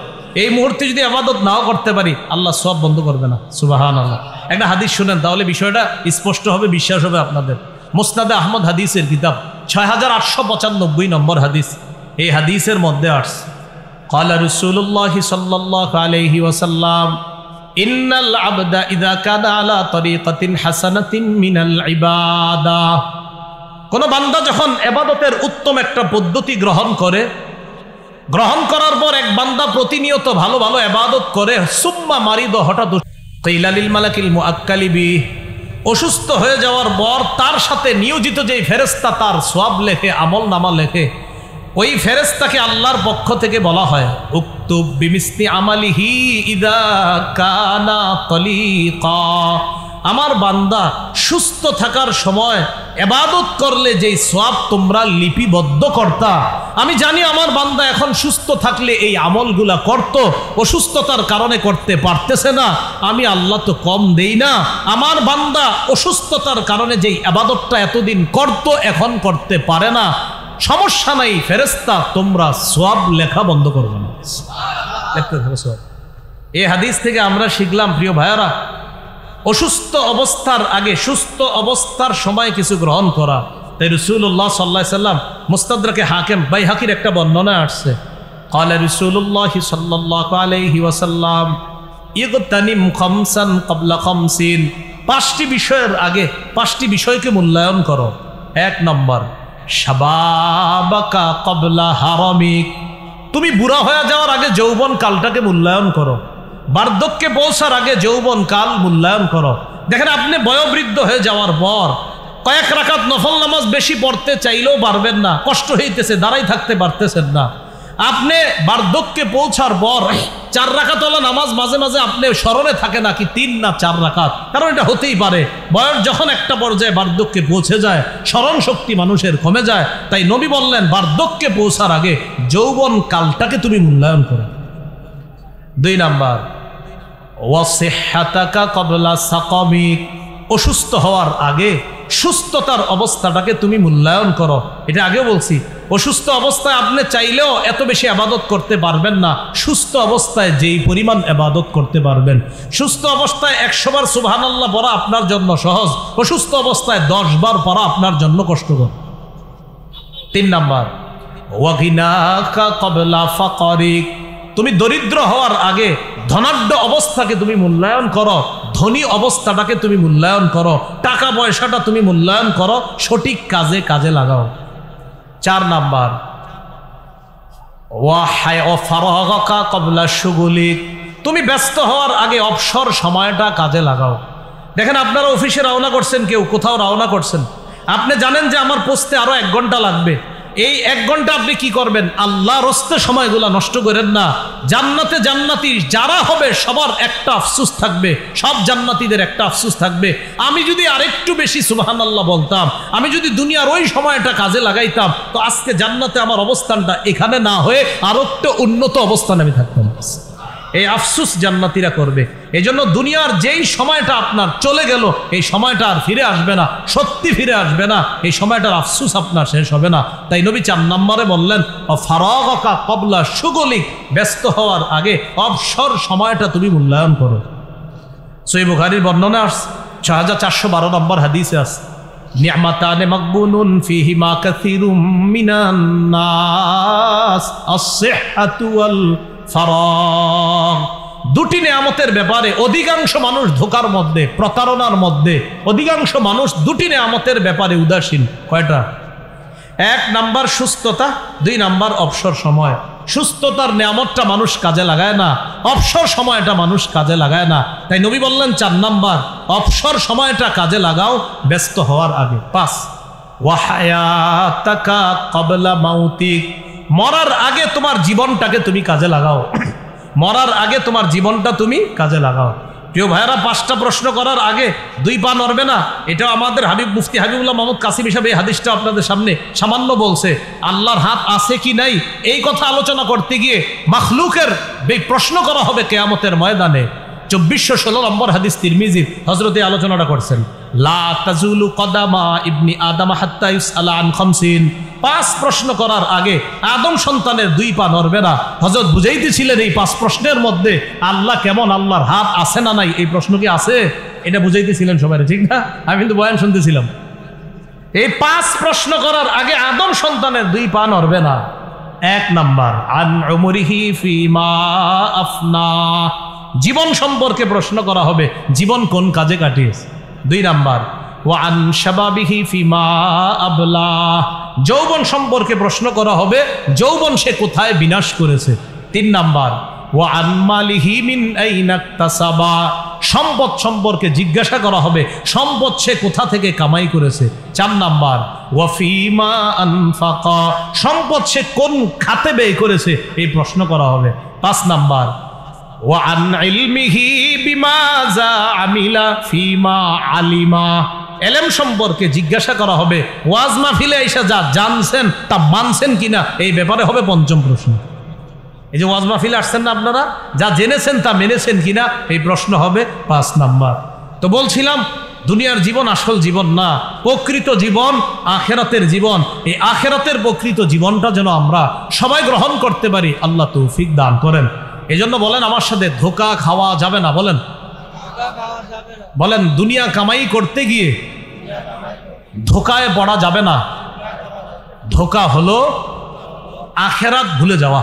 এই মুহূর্তে যদি ইবাদত নাও করতে পারি, আল্লাহ সওয়াব বন্ধ করবে না। সুবহানাল্লাহ। একটা হাদিস শুনেন, তাহলে বিষয়টা স্পষ্ট হবে, বিশ্বাস হবে আপনাদের। মুসনাদে আহমদ হাদিসের কিতাব 6895 নম্বর হাদিস। এই হাদিসের মধ্যে আসছে, ক্বালা রাসূলুল্লাহ সাল্লাল্লাহু আলাইহি ওয়াসাল্লাম ইন্নাল আবদা ইযা কানা আলা তরিকাতিন হাসানাতিন মিনাল ইবাদা, কোন বান্দা যখন ইবাদতের উত্তম একটা পদ্ধতি গ্রহণ করে, গ্রহণ করার পর এক বান্দা প্রতিনিয়ত ভালো ভালো ইবাদত করে, সুম্মা মারিদ, হঠাৎ কিলা লিল মালাকিল মুআক্কালি বি, অসুস্থ হয়ে যাওয়ার পর তার সাথে নিয়োজিত যেই ফেরেশতা তার সওয়াব লেখে, আমল নামা লেখে, ওই ফেরেশতাকে আল্লাহর পক্ষ থেকে বলা হয় উক্তুব বিমিসলি আমালিহি ইযা কানা তালিকা, আমার বান্দা সুস্থ থাকার সময় ইবাদত করলে যেই সওয়াব তোমরা লিপিবদ্ধ করতা, আমি জানি আমার বান্দা এখন সুস্থ থাকলে এই আমলগুলা করত, অসুস্থতার কারণে করতে পারতেছে না, আমি আল্লাহ তো কম দেই না, আমার বান্দা অসুস্থতার কারণে যেই ইবাদতটা এতদিন করত এখন করতে পারে না, সমস্যা নাই ফেরেশতা তোমরা সওয়াব লেখা বন্ধ করবে না, লিখতে থাকো সওয়াব। এই হাদিস থেকে আমরা শিখলাম প্রিয় ভাইয়ারা, অসুস্থ অবস্থার আগে সুস্থ অবস্থার সময় কিছু গ্রহণ করা। তাই রাসূলুল্লাহ সাল্লাল্লাহু আলাইহি সাল্লাম মুস্তাদরাকে হাকিম বাইহাকির একটা বর্ণনা আসছে, ক্বালা রাসূলুল্লাহ সাল্লাল্লাহু আলাইহি ওয়াসাল্লাম ইগতানিম খামসান ক্বাবলা খামসিন, পাঁচটি বিষয়ের আগে পাঁচটি বিষয়কে মূল্যায়ন করো। এক নম্বর, শাবাবাকা ক্বাবলা হারামিক, তুমি বুড়া হয়ে যাওয়ার আগে যৌবন কালটাকে মূল্যায়ন করো, বার্ধক্যে পৌঁছার আগে যৌবন কাল মূল্যায়ন করো। দেখেন আপনি বয়োবৃদ্ধ হয়ে যাওয়ার পর কয়েক রাকাত নফল নামাজ বেশি পড়তে চাইলেও পারবেন না, কষ্ট হইতেছে, দাঁড়াই থাকতে পারতেছেন না। আপনি বার্ধক্যে পৌঁছার পর 4 রাকাতওয়ালা নামাজ মাঝে মাঝে আপনি স্মরণে থাকে না কি 3 না 4 রাকাত, কারণ এটা হতেই পারে, বয়স যখন একটা পর্যায়ে বার্ধক্যে পৌঁছে যায় স্মরণ শক্তি মানুষের কমে যায়। তাই নবী বললেন বার্ধক্যে পৌঁছার আগে যৌবন কালটাকে তুমি মূল্যায়ন করো। 2 নাম্বার, ওয়াসিহহাতাকা ক্বাবলা সাকামিক, অসুস্থ হওয়ার আগে সুস্থতার অবস্থাটাকে তুমি মূল্যায়ন করো। এটা আগেও বলছি, অসুস্থ অবস্থায় আপনি চাইলেও এত বেশি ইবাদত করতে পারবেন না, সুস্থ অবস্থায় যেই পরিমাণ ইবাদত করতে পারবেন। সুস্থ অবস্থায় 100 বার সুবহানাল্লাহ পড়া আপনার জন্য সহজ, অসুস্থ অবস্থায় 10 বার পড়া আপনার জন্য কষ্টকর। 3 নাম্বার, ওয়াগিনাকা ক্বাবলা ফাকরিক, তুমি দরিদ্র হওয়ার আগে ধনাঢ্য অবস্থাকে তুমি মূল্যায়ন করো, ধনী অবস্থাটাকে তুমি মূল্যায়ন করো, টাকা পয়সাটা তুমি মূল্যায়ন করো, সঠিক কাজে কাজে লাগাও। 4 নাম্বার, ওয়াফারাগাকা ক্বাবলা শুগুলিক, তুমি ব্যস্ত হওয়ার আগে অবসর সময়টা কাজে লাগাও। দেখেন আপনারা অফিসে রওনা করছেন, কেউ কোথাও রওনা করছেন, আপনি জানেন যে আমার পৌঁছতে আরো 1 ঘন্টা লাগবে, এই 1 ঘন্টা আপনি কি করবেন? আল্লাহর রাস্তায় সময়গুলা নষ্ট করেন না। জান্নাতে জান্নাতি যারা হবে সবার একটা আফসোস থাকবে, সব জান্নাতীদের একটা আফসোস থাকবে, আমি যদি আরেকটু বেশি সুবহানাল্লাহ বলতাম, আমি যদি দুনিয়ার ওই সময়টা কাজে লাগাইতাম, তো আজকে জান্নাতে আমার অবস্থানটা এখানে না হয়ে আরো একটা উন্নত অবস্থানে আমি থাকতাম। এই আফসোস জান্নাতীরা করবে। এই জন্য দুনিয়ার যেই সময়টা আপনার চলে গেল এই সময়টা আর ফিরে আসবে না, সত্যি ফিরে আসবে না, এই সময়টার আফসোস আপনার শেষ হবে না। তাই নবী 4 নম্বরে বললেন ফারাগাকা ক্বাবলা শুগুলিক, ব্যস্ত হওয়ার আগে অবসর সময়টা তুমি মূল্যায়ন করো। সহিহ বুখারীর বর্ণনা আসছে 6412 নম্বর হাদিসে আছে, নি'মাতানে মাগবুনুন ফীহিমা কাসীরুম মিনান নাস আস-সিহহাতু ওয়াল ফারাগ, 2টি নেয়ামতের ব্যাপারে অধিকাংশ মানুষ ধোঁকার মধ্যে, প্রতারণার মধ্যে, অধিকাংশ মানুষ 2টি নেয়ামতের ব্যাপারে উদাসীন। কয়টা? 1 নাম্বার সুস্থতা, 2 নাম্বার অবসর সময়। সুস্থতার নেয়ামতটা মানুষ কাজে লাগায় না, অবসর সময়টা মানুষ কাজে লাগায় না। তাই নবী বললেন 4 নাম্বার, অবসর সময়টা কাজে লাগাও ব্যস্ত হওয়ার আগে। 5, ওয়াহায়াতাকা ক্বাবলা মাউতিক, মরার আগে তোমার জীবনটাকে তুমি কাজে লাগাও, মরার আগে তোমার জীবনটা তুমি কাজে লাগাও। প্রিয় ভাইয়েরা, 5টা প্রশ্ন করার আগে 2 পা নড়বে না। এটাও আমাদের হাবিব মুফতি হাবিবুল্লাহ মাহমুদ কাসিম হিসাবে এই হাদিসটা আপনাদের সামনে সামান্য বলছে। আল্লাহর হাত আছে কি নাই এই কথা আলোচনা করতে গিয়ে মাখলুকের প্রশ্ন করা হবে কিয়ামতের ময়দানে। 2416 নম্বর হাদিস তিরমিজির হযরতে আলোচনাটা করছেন, লা তাজুলু কদামা ইবনি আদম হাত্তা ইউসআলা আন খামসিন, 5 প্রশ্ন করার আগে আদম সন্তানের 2 পা নড়বে না। হযরত বুঝাইতেছিলেন এই 5 প্রশ্নের মধ্যে আল্লাহ কেমন, আল্লাহর হাত আছে না নাই, এই প্রশ্ন কি আছে, এটা বুঝাইতেছিলেন সবাই, ঠিক না? আমি কিন্তু বয়ান শুনতেছিলাম। এই 5 প্রশ্ন করার আগে আদম সন্তানের 2 পা নড়বে না। 1 নাম্বার, আন উমরিহি ফিমা আফনা, জীবন সম্পর্কে প্রশ্ন করা হবে, জীবন কোন কাজে কাটিয়েছে। 2 নাম্বার ওয়া আন শাবাবিহি ফিমা আবলা, যৌবন সম্পর্কে প্রশ্ন করা হবে, যৌবন সে কোথায় বিনাশ করেছে। 3 নাম্বার ওয়া আন মালিহি মিন আইনা ইকতাসাবা, সম্পদ সম্পর্কে জিজ্ঞাসা করা হবে, সম্পদ সে কোথা থেকে কামাই করেছে। 4 নাম্বার ওয়া ফিমা আনফাকা, সম্পদ সে কোন খাতে ব্যয় করেছে এই প্রশ্ন করা হবে। 5 নাম্বার ওয়া আন ইলমিহি বিমাযা আমিলা ফিমা আলিমা, এলেম সম্পর্কে জিজ্ঞাসা করা হবে, ওয়াজ মাহফিলে এসে যা জানছেন তা মানছেন কিনা এই ব্যাপারে হবে 5ম প্রশ্ন। এই যে ওয়াজ মাহফিলে আসছেন না আপনারা, যা জেনেছেন তা মেনেছেন কিনা এই প্রশ্ন হবে 5 নাম্বার। তো বলছিলাম দুনিয়ার জীবন আসল জীবন না, প্রকৃত জীবন আখেরাতের জীবন। এই আখেরাতের প্রকৃত জীবনটা যেন আমরা সবাই গ্রহণ করতে পারি, আল্লাহ তৌফিক দান করেন। এই জন্য বলেন আমার সাথে, ধোঁকা খাওয়া যাবে না। বলেন বলেন দুনিয়া কামাই করতে গিয়ে ধোঁকায় পড়া যাবে না। ধোঁকা হলো আখেরাত ভুলে যাওয়া।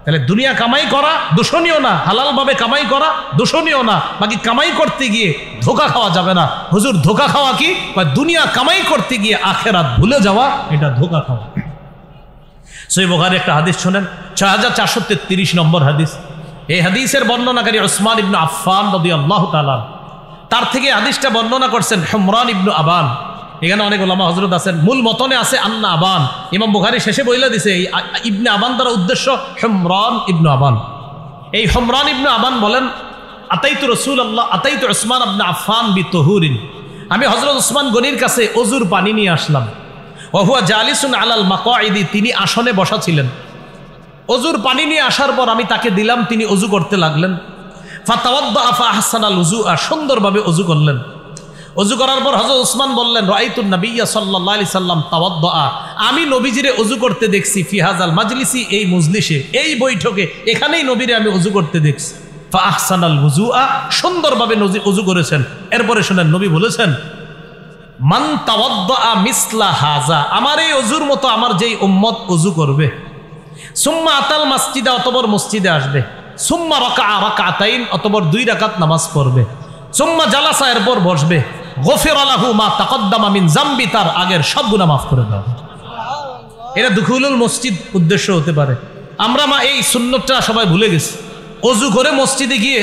তাহলে দুনিয়া কামাই করা দূষণীয় না, হালালভাবে কামাই করা দূষণীয় না, বাকি কামাই করতে গিয়ে ধোঁকা খাওয়া যাবে না। হুজুর ধোঁকা খাওয়া কি? দুনিয়া কামাই করতে গিয়ে আখেরাত ভুলে যাওয়া, এটা ধোঁকা খাওয়া। সহিহ বুখারীর একটা হাদিস শুনেন, 6433 নম্বর হাদিস। এই হাদিসের বর্ণনাকারী উসমান ইবনে আফফান রাদিয়াল্লাহু তাআলা, তার থেকে হাদিসটা বর্ণনা করছেন হুমরান ইবনে আবান। এখানে অনেক ওলামা হযরত আছেন, মূল মতনে আছে আন্না আবান, ইমাম বুখারী শেষে বইলা দিছে এই ইবনে আবান দ্বারা উদ্দেশ্য হুমরান ইবনে আবান। এই হুমরান ইবনে আবান বলেন, আতাইতু রাসূলুল্লাহ আতাইতু উসমান ইবনে আফফান বিতুহুরিন, আমি হযরত উসমান গনির কাছে ওযুর পানি নিয়ে আসলাম। ওয়া হুয়া জালিসুন আলাল মাকআইদি, তিনি আসনে বসা ছিলেন। ওযুর পানি নিয়ে আসার পর আমি তাকে দিলাম, তিনি ওযু করতে লাগলেন। ফাতাওয়াদ্দাআ ফাআহসানাল উযুআ, সুন্দরভাবে ওযু করলেন। ওযু করার পর হযরত উসমান বললেন, রাআইতুন নাবিয়্যা সাল্লাল্লাহু আলাইহি সাল্লাম তাওয়াদ্দাআ, আমি নবীজিরে ওযু করতে দেখছি, ফি হাযাল মাজলিসি, এই মজলিসে, এই বৈঠকে, এখানেই নবীরে আমি ওযু করতে দেখছি। ফাআহসানাল উযুআ, সুন্দরভাবে ওযু করেছেন। এরপরে শুনেন নবী বলেছেন, মান তাওয়াদ্দাআ মিসলা হাযা, আমার এই ওযুর মতো আমার যেই উম্মত ওযু করবে, সুম্মা আতাল মসজিদে, অতঃপর মসজিদে আসবে, সুম্মা রাকাআ রাকাতাইন, অতঃপর 2 রাকাত নামাজ পড়বে, সুম্মা জালাসা, এরপর বসবে, গফিরা লাহু মা তাকদ্দামা মিন যামবি, তার আগের সব গুনাহ মাফ করে দেওয়া। এটা দুখুলুল মসজিদ উদ্দেশ্য হতে পারে। আমরা এই সুন্নতটা সবাই ভুলে গেছি। ওযু করে মসজিদে গিয়ে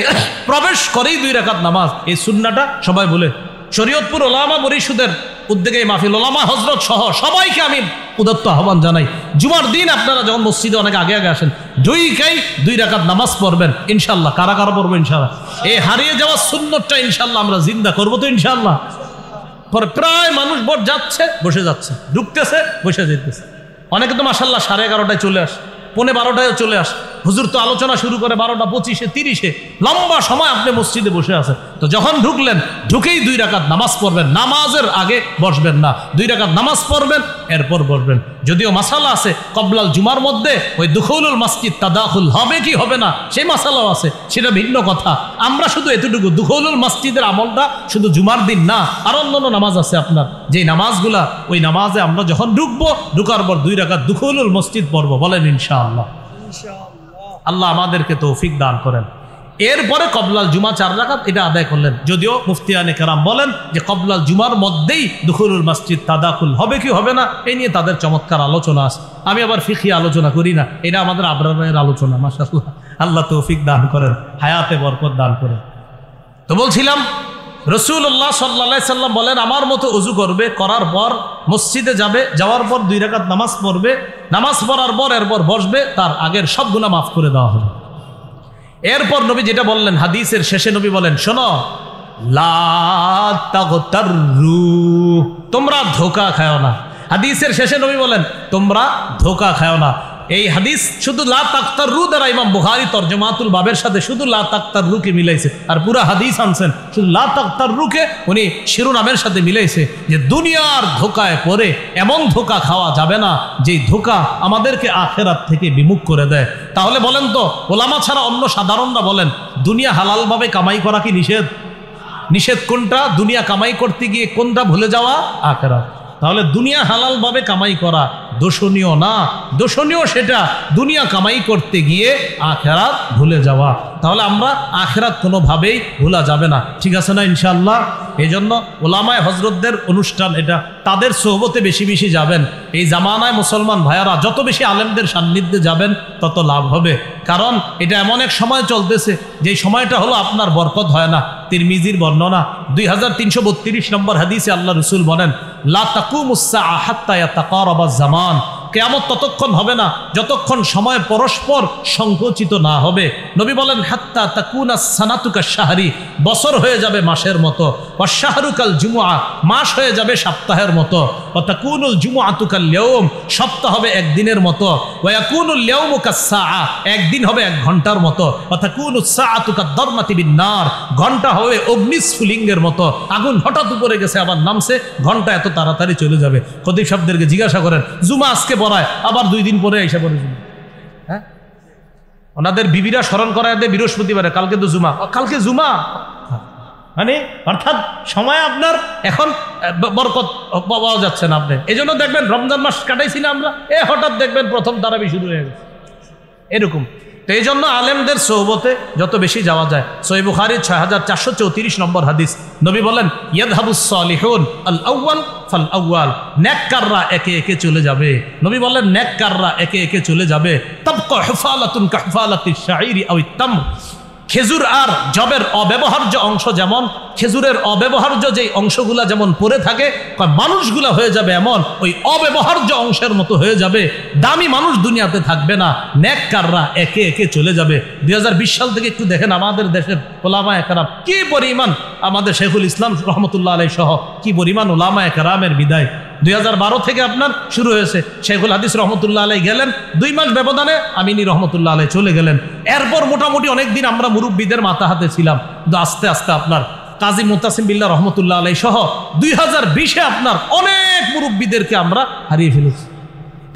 প্রবেশ করেই 2 রাকাত নামাজ, এই সুন্নাহটা সবাই ভুলে। শরীয়তপুর ওলামা পরিষদের উদ্যোগে মাহফিল, ওলামা হযরত সহ সবাইকে আমি উদাত্ত আহ্বান জানাই, জুমার দিন আপনারা যখন মসজিদে অনেক আগে আগে আসেন, 2 রাকাত নামাজ পড়বেন ইনশাআল্লাহ। কারা কারা পড়বো ইনশাআল্লাহ? এই হারিয়ে যাওয়া সুন্নতটা ইনশাআল্লাহ আমরা জিন্দা করবো তো ইনশাআল্লাহ। পরে প্রায় মানুষ ভোট যাচ্ছে, বসে যাচ্ছে, ঢুকতেছে, বসে যেতেছে। অনেকে তো মাশাআল্লাহ 11:30টায় চলে আসে, 11:15টায় চলে আসে। হুজুর তো আলোচনা শুরু করে 12:25, 30, লম্বা সময় আপনি মসজিদে বসে আছেন। তো যখন ঢুকলেন, ঢুকেই 2 রাকাত নামাজ পড়বেন, নামাজের আগে বসবেন না, 2 রাকাত নামাজ পড়বেন, এরপর বসবেন। যদিও মাসালা আছে কবলাল জুমার মধ্যে ওই দুখুলুল মসজিদ তাদাখুল হবে কি হবে না, সেই মাসালাও আছে, সেটা ভিন্ন কথা। আমরা শুধু এতটুকু, দুখুলুল মসজিদের আমলটা শুধু জুমার দিন না, আর অন্যান্য নামাজ আছে আপনার, যেই নামাজগুলা, ওই নামাজে আমরা যখন ঢুকবো, ঢুকার পর 2 রাকাত দুখুলুল মসজিদ পড়বো। বলেন ইনশাআল্লাহ। আল্লাহ আমাদেরকে তৌফিক দান করেন। এরপরে কবলাল জুমা 4 রাকাত, এটা আদায় করলেন। যদিও মুফতিয়ানে কেরাম বলেন যে কবলাল জুমার মধ্যেই দুখুলুল মসজিদ তাদাখুল হবে কি হবে না, এই নিয়ে তাদের চমৎকার আলোচনা আছে। আমি আবার ফিকহি আলোচনা করি না, এটা আমাদের আবরারের আলোচনা। মাশাআল্লাহ, আল্লাহ তৌফিক দান করেন, হায়াতে বরকত দান করেন। তো বলছিলাম রাসূলুল্লাহ সাল্লাল্লাহু আলাইহি সাল্লাম বলেন, আমার মতো ওযু করবে, করার পর মসজিদে যাবে, যাওয়ার পর 2 রাকাত নামাজ পড়বে, নামাজ পড়ার পর এরপর বসবে, তার আগের সব গুনাহ মাফ করে দেওয়া হবে। এরপর নবী যেটা বললেন, হাদিসের শেষে নবী বলেন, শোনো, লা তাগতাররু, তোমরা ধোঁকা খাও না। হাদিসের শেষে নবী বলেন, তোমরা ধোঁকা খাও না। এই হাদিস শুধু লা তাগতাররু দ্বারা ইমাম বুখারী তরজমাতুল বাবের সাথে শুধু লা তাগতাররুকে মিলাইছে, আর পুরো হাদিস আনছেন শুধু লা তাগতাররুকে উনি শিরোনামের সাথে মিলাইছে, যে দুনিয়ার ধোঁকায় পড়ে এমন ধোঁকা খাওয়া যাবে না যেই ধোঁকা আমাদেরকে আখিরাত থেকে বিমুখ করে দেয়। তাহলে বলেন তো, ওলামা ছাড়া অন্য সাধারণরা বলেন, দুনিয়া হালালভাবে কামাই করা কি নিষেধ? নিষেধ কোনটা? দুনিয়া কামাই করতে গিয়ে কোনটা ভুলে যাওয়া? আখিরাত। তাহলে দুনিয়া হালালভাবে কামাই করা, দোষণীয় না, দোষণীয় সেটা দুনিয়া কামাই করতে গিয়ে আখিরাত ভুলে যাওয়া। তাহলে আমরা আখিরাত কোনোভাবেই ভোলা যাবে না, ঠিক আছে না ইনশাআল্লাহ? এই জন্য ওলামায়ে হজরতদের অনুষ্ঠান এটা, তাদের সোহবতে বেশি বেশি যাবেন। এই জামানায় মুসলমান ভাইয়ারা যত বেশি আলেমদের সান্নিধ্যে যাবেন তত লাভ হবে। কারণ এটা এমন এক সময় চলতেছে যে সময়টা হলো আপনার বরকত হয় না। তিরমিজির বর্ণনা 2332 নম্বর হাদিসে আল্লাহ রসুল বলেন, লা তাকুমুস সাআ হাত্তা ইয়াতাকারাবাজ জামান, কিয়ামত ততক্ষণ হবে না যতক্ষণ সময় পরস্পর সংকুচিত না হবে। নবী বলেন, হাত্তা তাকুনা সানাতু কাশ-শাহরি, বছর হয়ে যাবে মাসের মতো, ওয়া শাহরু কাল জুমআ, মাস হয়ে যাবে সপ্তাহের মতো, ওয়া তাকুনুল জুমআতু কাল ইয়াউম, সপ্তাহ হবে একদিনের মতো, ওয়া ইয়াকুনুল ইয়াউমু কাস-সাআ, একদিন হবে এক ঘন্টার মতো, ওয়া তাকুনুস সাআতু কাদ-দারমাতি বিন-নার, ঘন্টা হবে অগ্নিস্ফুলিঙ্গের মতো, আগুন হঠাৎ উপরে গেছে আবার নামছে, ঘন্টা এত তাড়াতাড়ি চলে যাবে। খতিব সাহেবদেরকে জিজ্ঞাসা করেন, জুমা আজকে পড়ায়, আবার 2 দিন পরে এসে পড়ে জুমা। হ্যাঁ, ওনাদের বিবিরা স্মরণ করায় দেয় বৃহস্পতিবারে, কালকে তো জুমা, কালকে জুমা। মানে অর্থাৎ সময় আপনার এখন বরকত পাওয়া যাচ্ছে না আপনি। এই জন্য দেখবেন রমজান মাস কাটাইছি না আমরা, হঠাৎ দেখবেন প্রথম তারাবি শুরু হয়ে গেছে এরকম। তো এই জন্য আলেমদের সোহবতে যত বেশি যাওয়া যায়। সহিহ বুখারীর 6434 নম্বর হাদিস, নবী বলেন, ইয়াযহাবুস সালিহুন আল আউয়াল ফাল আউয়াল, নেককাররা একে একে চলে যাবে। নবী বলেন, নেককাররা একে একে চলে যাবে। তাবকা হুফালাতুন কাহফালাতিশ শাঈরি আওয়াত তামর, খেজুর আর জবের অব্যবহার্য অংশ যেমন, খেজুরের অব্যবহার্য যেই অংশগুলা যেমন পড়ে থাকে, মানুষগুলা হয়ে যাবে এমন ওই অব্যবহার্য অংশের মতো হয়ে যাবে। দামি মানুষ দুনিয়াতে থাকবে না, নেককাররা একে একে চলে যাবে। 2020 সাল থেকে একটু দেখেন আমাদের দেশের ওলামায়ে কেরাম কি পরিমাণ, আমাদের শেখুল ইসলাম রহমতুল্লাহ আলাইহি সহ কি পরিমাণ ওলামায়ে কেরামের বিদায়। 2012 থেকে আপনার শুরু হয়েছে, শেখুল হাদিস রহমতুল্লাহ আলাইহি গেলেন, 2 মাস ব্যবধানে আমিনী রহমতুল্লাহ আলাইহি চলে গেলেন। এরপর মোটামুটি অনেকদিন আমরা মুরব্বীদের মাথা হাতে ছিলাম, কিন্তু আস্তে আস্তে আপনার কাজী মুতাসিম বিল্লাহ রহমতুল্লাহ আলাইহি সহ 2020-এ আপনার অনেক মুরব্বীদেরকে আমরা হারিয়ে ফেলেছি।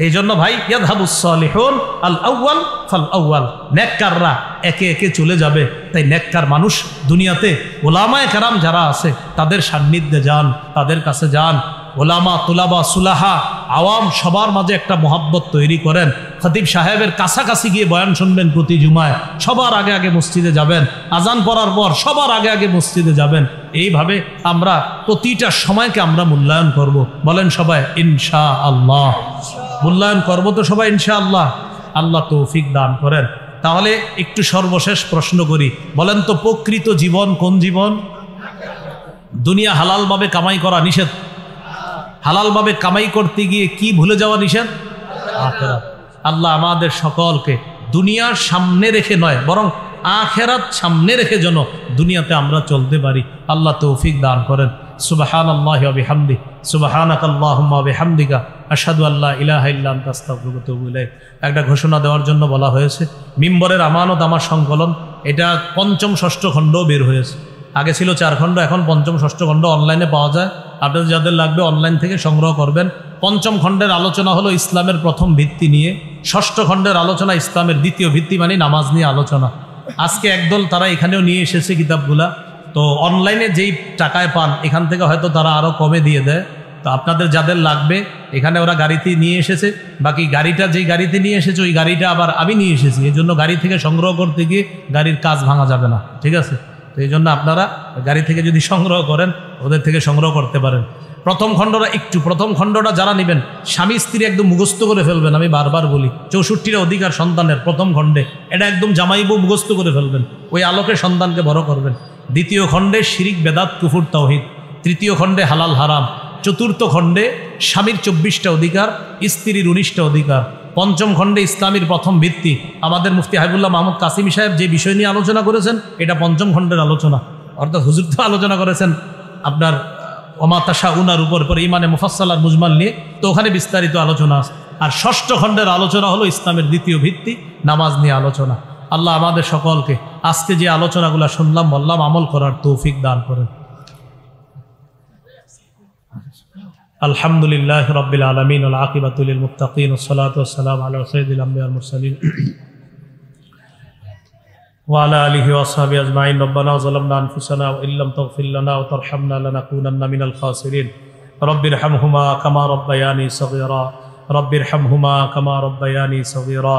এই জন্য ভাই, ইয়াযহাবুস সালিহুন আল আউয়াল ফাল আউয়াল, নেককাররা একে একে চলে যাবে। তাই নেককার মানুষ দুনিয়াতে ওলামায়ে কেরাম যারা আছে তাদের সান্নিধ্যে যান, তাদের কাছে যান। ওলামা, তুলাবা, সুলাহা, আওয়াম সবার মাঝে একটা মোহাব্বত তৈরি করেন। খতিব সাহেবের কাছাকাছি গিয়ে বয়ান শুনবেন প্রতি জুমায়, সবার আগে আগে মসজিদে যাবেন, আজান পড়ার পর সবার আগে আগে মসজিদে যাবেন। এইভাবে আমরা প্রতিটা সময়কে আমরা মূল্যায়ন করব। বলেন সবাই ইনশাআল্লাহ, মূল্যায়ন করব তো সবাই ইনশাআল্লাহ। আল্লাহ তৌফিক দান করেন। তাহলে একটু সর্বশেষ প্রশ্ন করি, বলেন তো প্রকৃত জীবন কোন জীবন? দুনিয়া হালালভাবে কামাই করা নিষেধ, হালালভাবে কামাই করতে গিয়ে কি ভুলে যাওয়া নিষেধ? আখিরাত। আল্লাহ আমাদের সকলকে দুনিয়ার সামনে রেখে নয়, বরং আখিরাত সামনে রেখে যেন দুনিয়াতে আমরা চলতে পারি। আল্লাহ তৌফিক দান করেন। সুবহানাল্লাহি ওয়া বিহামদিহি, সুবহানাকাল্লাহুম্মা ওয়া বিহামদিকা, আশহাদু আল্লা ইলাহা ইল্লা আনতা আস্তাগফিরুকা ওয়া আতুবু ইলাইক। একটা ঘোষণা দেওয়ার জন্য বলা হয়েছে, মিম্বরের আমানত আমার সংকলন, এটা 5ম 6ষ্ঠ খণ্ডও বের হয়েছে। আগে ছিল 4 খণ্ড, এখন 5ম 6ষ্ঠ খণ্ড অনলাইনে পাওয়া যায়। আপনাদের যাদের লাগবে অনলাইন থেকে সংগ্রহ করবেন। 5ম খণ্ডের আলোচনা হলো ইসলামের প্রথম ভিত্তি নিয়ে, 6ষ্ঠ খণ্ডের আলোচনা ইসলামের দ্বিতীয় ভিত্তি মানে নামাজ নিয়ে আলোচনা। আজকে একদল তারা এখানেও নিয়ে এসেছে কিতাবগুলা, তো অনলাইনে যেই টাকায় পান এখান থেকে হয়তো তারা আরও কমে দিয়ে দেয়। তো আপনাদের যাদের লাগবে, এখানে ওরা গাড়িতে নিয়ে এসেছে, বাকি গাড়িটা যেই গাড়িতে নিয়ে এসেছে ওই গাড়িটা আবার আমি নিয়ে এসেছি, এই জন্য গাড়ি থেকে সংগ্রহ করতে গিয়ে গাড়ির কাজ ভাঙা যাবে না, ঠিক আছে? তো এই জন্য আপনারা গাড়ি থেকে যদি সংগ্রহ করেন ওদের থেকে সংগ্রহ করতে পারেন। প্রথম খণ্ডটা যারা নেবেন স্বামী স্ত্রী একদম মুখস্থ করে ফেলবেন। আমি বারবার বলি, 64টা অধিকার সন্তানের প্রথম খণ্ডে, এটা একদম জামাই বউ মুখস্থ করে ফেলবেন, ওই আলোকে সন্তানকে বড় করবেন। দ্বিতীয় খণ্ডে শিরিক, বেদাত, কুফর, তাওহীদ। তৃতীয় খণ্ডে হালাল হারাম। চতুর্থ খণ্ডে স্বামীর 24টা অধিকার, স্ত্রীর 19টা অধিকার। পঞ্চম খণ্ডে ইসলামের প্রথম ভিত্তি। আমাদের মুফতি হাবিবুল্লাহ মাহমুদ কাসিমি সাহেব যে বিষয় নিয়ে আলোচনা করেছেন এটা পঞ্চম খণ্ডের আলোচনা, অর্থাৎ হুজুর তো আলোচনা করেছেন আপনার ওমা তাশাউনার উপর ইমানে মুফাসসাল আর মুজমাল নিয়ে, তো ওখানে বিস্তারিত আলোচনা আছে। আর ষষ্ঠ খণ্ডের আলোচনা হলো ইসলামের দ্বিতীয় ভিত্তি, নামাজ নিয়ে আলোচনা। আল্লাহ আমাদের সকলকে আজকে যে আলোচনাগুলো শুনলাম বললাম আমল করার তৌফিক দান করেন। আলহামদুলিল্লাহ রাব্বিল আলামিন ওয়াল আকিবাতু লিল মুত্তাকিন ওয়াসসালাতু ওয়াসসালামু আলা সাইয়্যিদিল আমবিয়া ওয়াল মুরসালিন ওয়া আলা আলিহি ওয়া আসহাবিহি আজমাইন। রব্বানা যালামনা আনফুসানা ওয়া ইল্লাম তাগফির লানা ওয়া তারহামনা লানাকুনান্না মিনাল খাসিরিন। রব্বিরহামহুমা কামা রাব্বায়ানি সাগীরা রব্বিরহামহুমা কামা রব্বায়ানি সগীরা।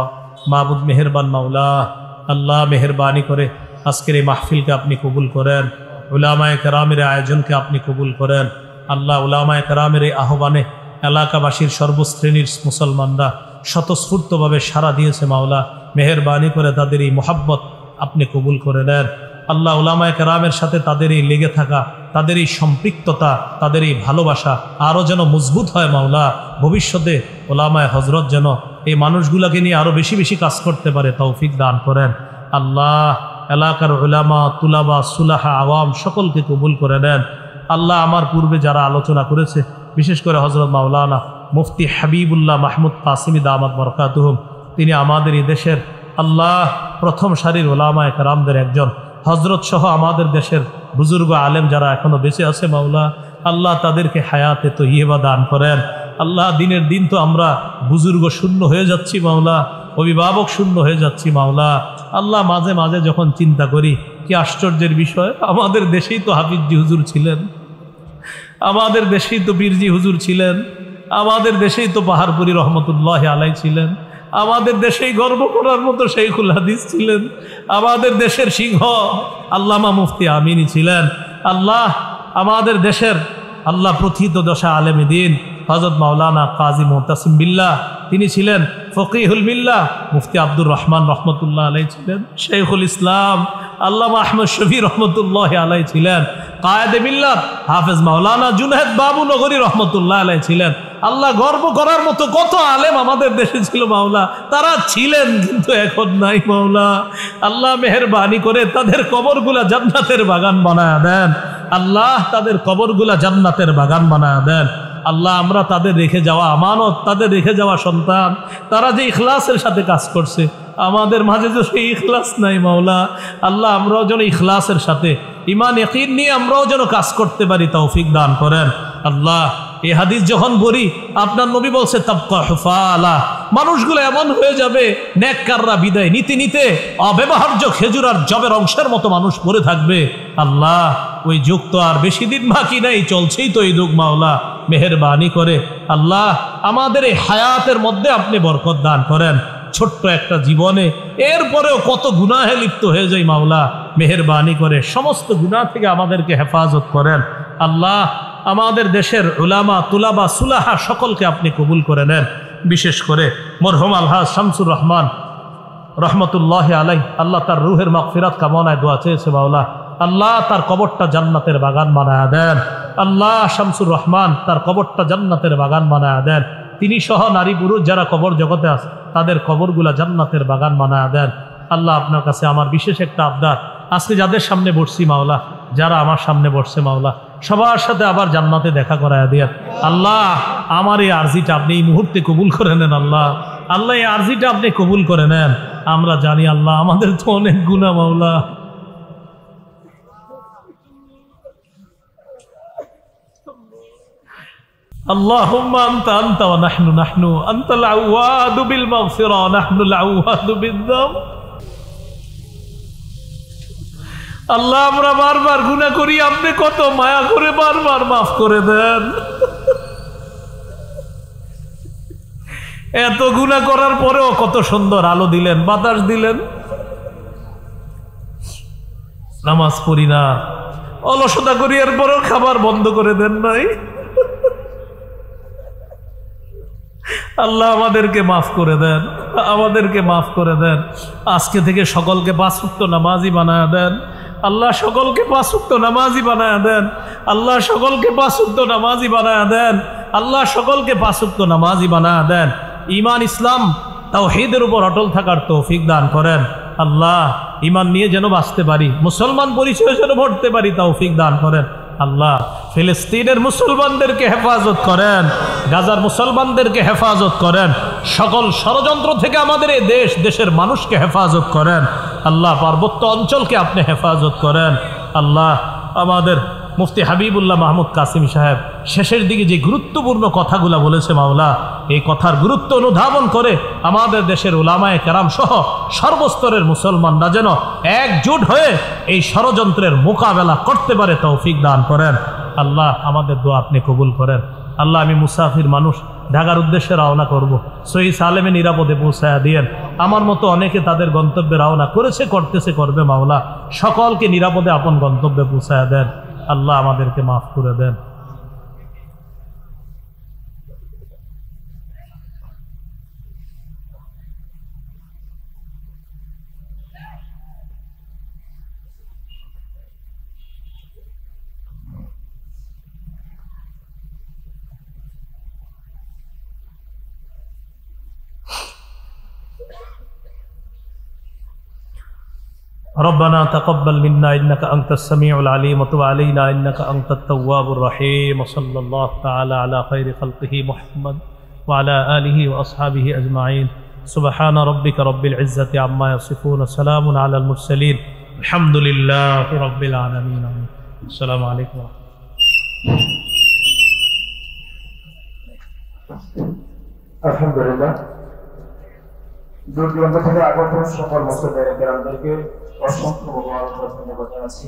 মাবুদ মেহেরবান মাওলা, আল্লাহ মেহেরবানি করে আজকের এই মাহফিলকে আপনি কবুল করেন। উলামায়ে কেরামের আয়োজনকে আপনি কবুল করেন। আল্লাহ উলামায়ে কেরামের এই আহ্বানে এলাকাবাসীর সর্বশ্রেণীর মুসলমানরা স্বতঃস্ফূর্তভাবে সাড়া দিয়েছে মাওলা, মেহেরবানি করে তাদের এই মোহাব্বত আপনি কবুল করে নেন। আল্লাহ উলামায়ে কেরামের সাথে তাদের এই লেগে থাকা, তাদের এই সম্পৃক্ততা, তাদের এই ভালোবাসা আরও যেন মজবুত হয় মাওলা। ভবিষ্যতে উলামায়ে হজরত যেন এই মানুষগুলোকে নিয়ে আরও বেশি বেশি কাজ করতে পারে তৌফিক দান করেন। আল্লাহ এলাকার উলামা, তুলাবা, সুলাহা, আওয়াম সকলকে কবুল করে নেন। আল্লাহ আমার পূর্বে যারা আলোচনা করেছে, বিশেষ করে হজরত মাওলানা মুফতি হাবিবুল্লাহ মাহমুদ কাসিমি দামাত বরকাতুহুম, তিনি আমাদের এই দেশের আল্লাহ প্রথম সারির উলামায়ে কেরামদের একজন। হজরত সহ আমাদের দেশের বুজুর্গ আলেম যারা এখনো বেঁচে আছে মাওলা, আল্লাহ তাদেরকে হায়াতে তৈয়বা দান করেন। আল্লাহ দিনের দিন তো আমরা বুজুর্গ শূন্য হয়ে যাচ্ছি মাওলা, অভিভাবক শূন্য হয়ে যাচ্ছি মাওলা। আল্লাহ মাঝে মাঝে যখন চিন্তা করি, কি আশ্চর্যের বিষয়, আমাদের দেশেই তো হাফিজি হুজুর ছিলেন, আমাদের দেশেই তো বীরজি হুজুর ছিলেন, আমাদের দেশেই তো পাহাড়পুরি রহমতুল্লাহ আলাই ছিলেন, আমাদের দেশেই গর্ব করার মতো শাইখুল হাদিস ছিলেন, আমাদের দেশের সিংহ আল্লামা মুফতি আমিনী ছিলেন। আল্লাহ আমাদের দেশের আল্লাহ প্রথিত দশা আলেমে দিন হযরত মাওলানা কাজী মুতাসিম বিল্লাহ, তিনি ছিলেন ফকিহুল মিল্লাহ। মুফতি আব্দুর রহমান রহমতুল্লাহ আলাই ছিলেন শাইখুল ইসলাম, আল্লামা আহমদ শফি রহমতুল্লাহ আলাই ছিলেন কায়েদে মিল্লাত। হাফেজ মাওলানা জুনায়েদ বাবু নগরী রহমতুল্লাহ আলাই ছিলেন। আল্লাহ গর্ব করার মতো কত আলেম আমাদের দেশে ছিল মাওলা, তারা ছিলেন কিন্তু এখন নাই মাওলা। আল্লাহ মেহেরবানি করে তাদের কবরগুলা জান্নাতের বাগান বানায়া দেন। আল্লাহ তাদের কবরগুলা জান্নাতের বাগান বানায়া দেন। আল্লাহ আমরা তাদের রেখে যাওয়া আমানত, তাদের রেখে যাওয়া সন্তান, তারা যে ইখলাসের সাথে কাজ করছে, আমাদের মাঝে যে সেই ইখলাস নাই মাওলা, আল্লাহ আমরাও যেন ইখলাসের সাথে ঈমান ইয়াকিন নিয়ে আমরাও যেন কাজ করতে পারি, তৌফিক দান করেন। আল্লাহ এই হাদিস যখন বলি, আপনার নবী বলছে তাবকা হুফালা, মানুষগুলো এমন হয়ে যাবে নেককাররা বিদায় নিতে নিতে অব্যবহার্য খেজুর আর জবের অংশের মতো মানুষ পড়ে থাকবে। আল্লাহ ওই যুগ তো আর বেশি দিন বাকি নাই, চলছেই তো এই যুগ মাওলা। মেহেরবানি করে আল্লাহ আমাদের এই হায়াতের মধ্যে আপনি বরকত দান করেন। ছোট্ট একটা জীবনে এরপরেও কত গুনাহে লিপ্ত হয়ে যায় মাওলা, মেহেরবানি করে সমস্ত গুনাহ থেকে আমাদেরকে হেফাজত করেন। আল্লাহ আমাদের দেশের উলামা, তুলাবা, সুলাহা সকলকে আপনি কবুল করে নেন। বিশেষ করে মরহুম আলহাজ শামসুর রহমান রহমতুল্লাহ আলাই, আল্লাহ তার রুহের মাগফিরাত কামনায় দোয়া চেয়েছে মাওলা, আল্লাহ তার কবরটা জান্নাতের বাগান বানায়া দেন। আল্লাহ শামসুর রহমান তার কবরটা জান্নাতের বাগান বানায়া দেন। তিনি সহ নারী পুরুষ যারা কবর জগতে আছে তাদের কবরগুলা জান্নাতের বাগান বানায়া দেন। আল্লাহ আপনার কাছে আমার বিশেষ একটা আবদার, আজকে যাদের সামনে বসছি মাওলা, যারা আমার সামনে বসছে মাওলা, সবার সাথে আবার জান্নাতে দেখা করায়া দেন। আল্লাহ আমার এই আরজিটা আপনি এই মুহূর্তে কবুল করে নেন। আল্লাহ আল্লাহ এই আরজিটা আপনি কবুল করে নেন। আমরা জানি আল্লাহ আমাদের তো অনেক গুনাহ মাওলা, اللهم أنت ونحن أنت العواد بالمغفرة ونحن العواد بالذنب। আল্লাহ আমরা বারবার গুনাহ করি, আপনি কত মায়া করে বারবার মাফ করে দেন। এত গুনাহ করার পরেও কত সুন্দর আলো দিলেন, বাতাস দিলেন। নামাজ পড়ি না, অলসতা করি, এরপরেও খাবার বন্ধ করে দেন নাই। আল্লাহ আমাদেরকে মাফ করে দেন, আমাদেরকে মাফ করে দেন। আজকে থেকে সকলকে 5 ওয়াক্ত নামাজি বানায়া দেন। আল্লাহ সকলকে 5 ওয়াক্ত নামাজি বানায়া দেন। আল্লাহ সকলকে 5 ওয়াক্ত নামাজি বানায়া দেন। আল্লাহ সকলকে 5 ওয়াক্ত নামাজি বানায়া দেন। ঈমান ইসলাম তাওহীদের উপর অটল থাকার তৌফিক দান করেন। আল্লাহ ঈমান নিয়ে যেন বাঁচতে পারি, মুসলমান পরিচয় যেন ভরতে পারি, তৌফিক দান করেন। আল্লাহ ফিলিস্তিনের মুসলমানদেরকে হেফাজত করেন, গাজার মুসলমানদেরকে হেফাজত করেন, সকল ষড়যন্ত্র থেকে আমাদের এই দেশের মানুষকে হেফাজত করেন। আল্লাহ পার্বত্য অঞ্চলকে আপনি হেফাজত করেন। আল্লাহ আমাদের মুফতি হাবিবুল্লাহ মাহমুদ কাসিমি সাহেব শেষের দিকে যে গুরুত্বপূর্ণ কথাগুলো বলেছে মাওলা, এই কথার গুরুত্ব অনুধাবন করে আমাদের দেশের উলামায়ে কেরাম সহ সর্বস্তরের মুসলমানরা যেন একজোট হয়ে এই ষড়যন্ত্রের মোকাবেলা করতে পারে, তৌফিক দান করেন। আল্লাহ আমাদের দোয়া আপনি কবুল করেন। আল্লাহ আমি মুসাফির মানুষ, ঢাকার উদ্দেশ্যে রওনা করব। সহি সালেমে নিরাপদে পৌঁছায়া দিয়েন। আমার মতো অনেকে তাদের গন্তব্যে রওনা করেছে, করতেছে, করবে। মাওলা সকলকে নিরাপদে আপন গন্তব্যে পৌঁছায়া দেন। আল্লাহ আমাদেরকে মাফ করে দেন। ربنا تقبل منا إنك أنت السميع العليم وتب علينا إنك أنت التواب الرحيم وصلى الله تعالى على خير خلقه محمد وعلى آله وأصحابه أجمعين سبحان ربك رب العزة عما يصفون سلام على المرسلين الحمد لله رب العالمين السلام عليكم ورحمة الله الحمد لله দূর দূরান্ত থেকে আগত সকল মুসলিম ভাইদেরকে অসংখ্য ধন্যবাদ জানাচ্ছি।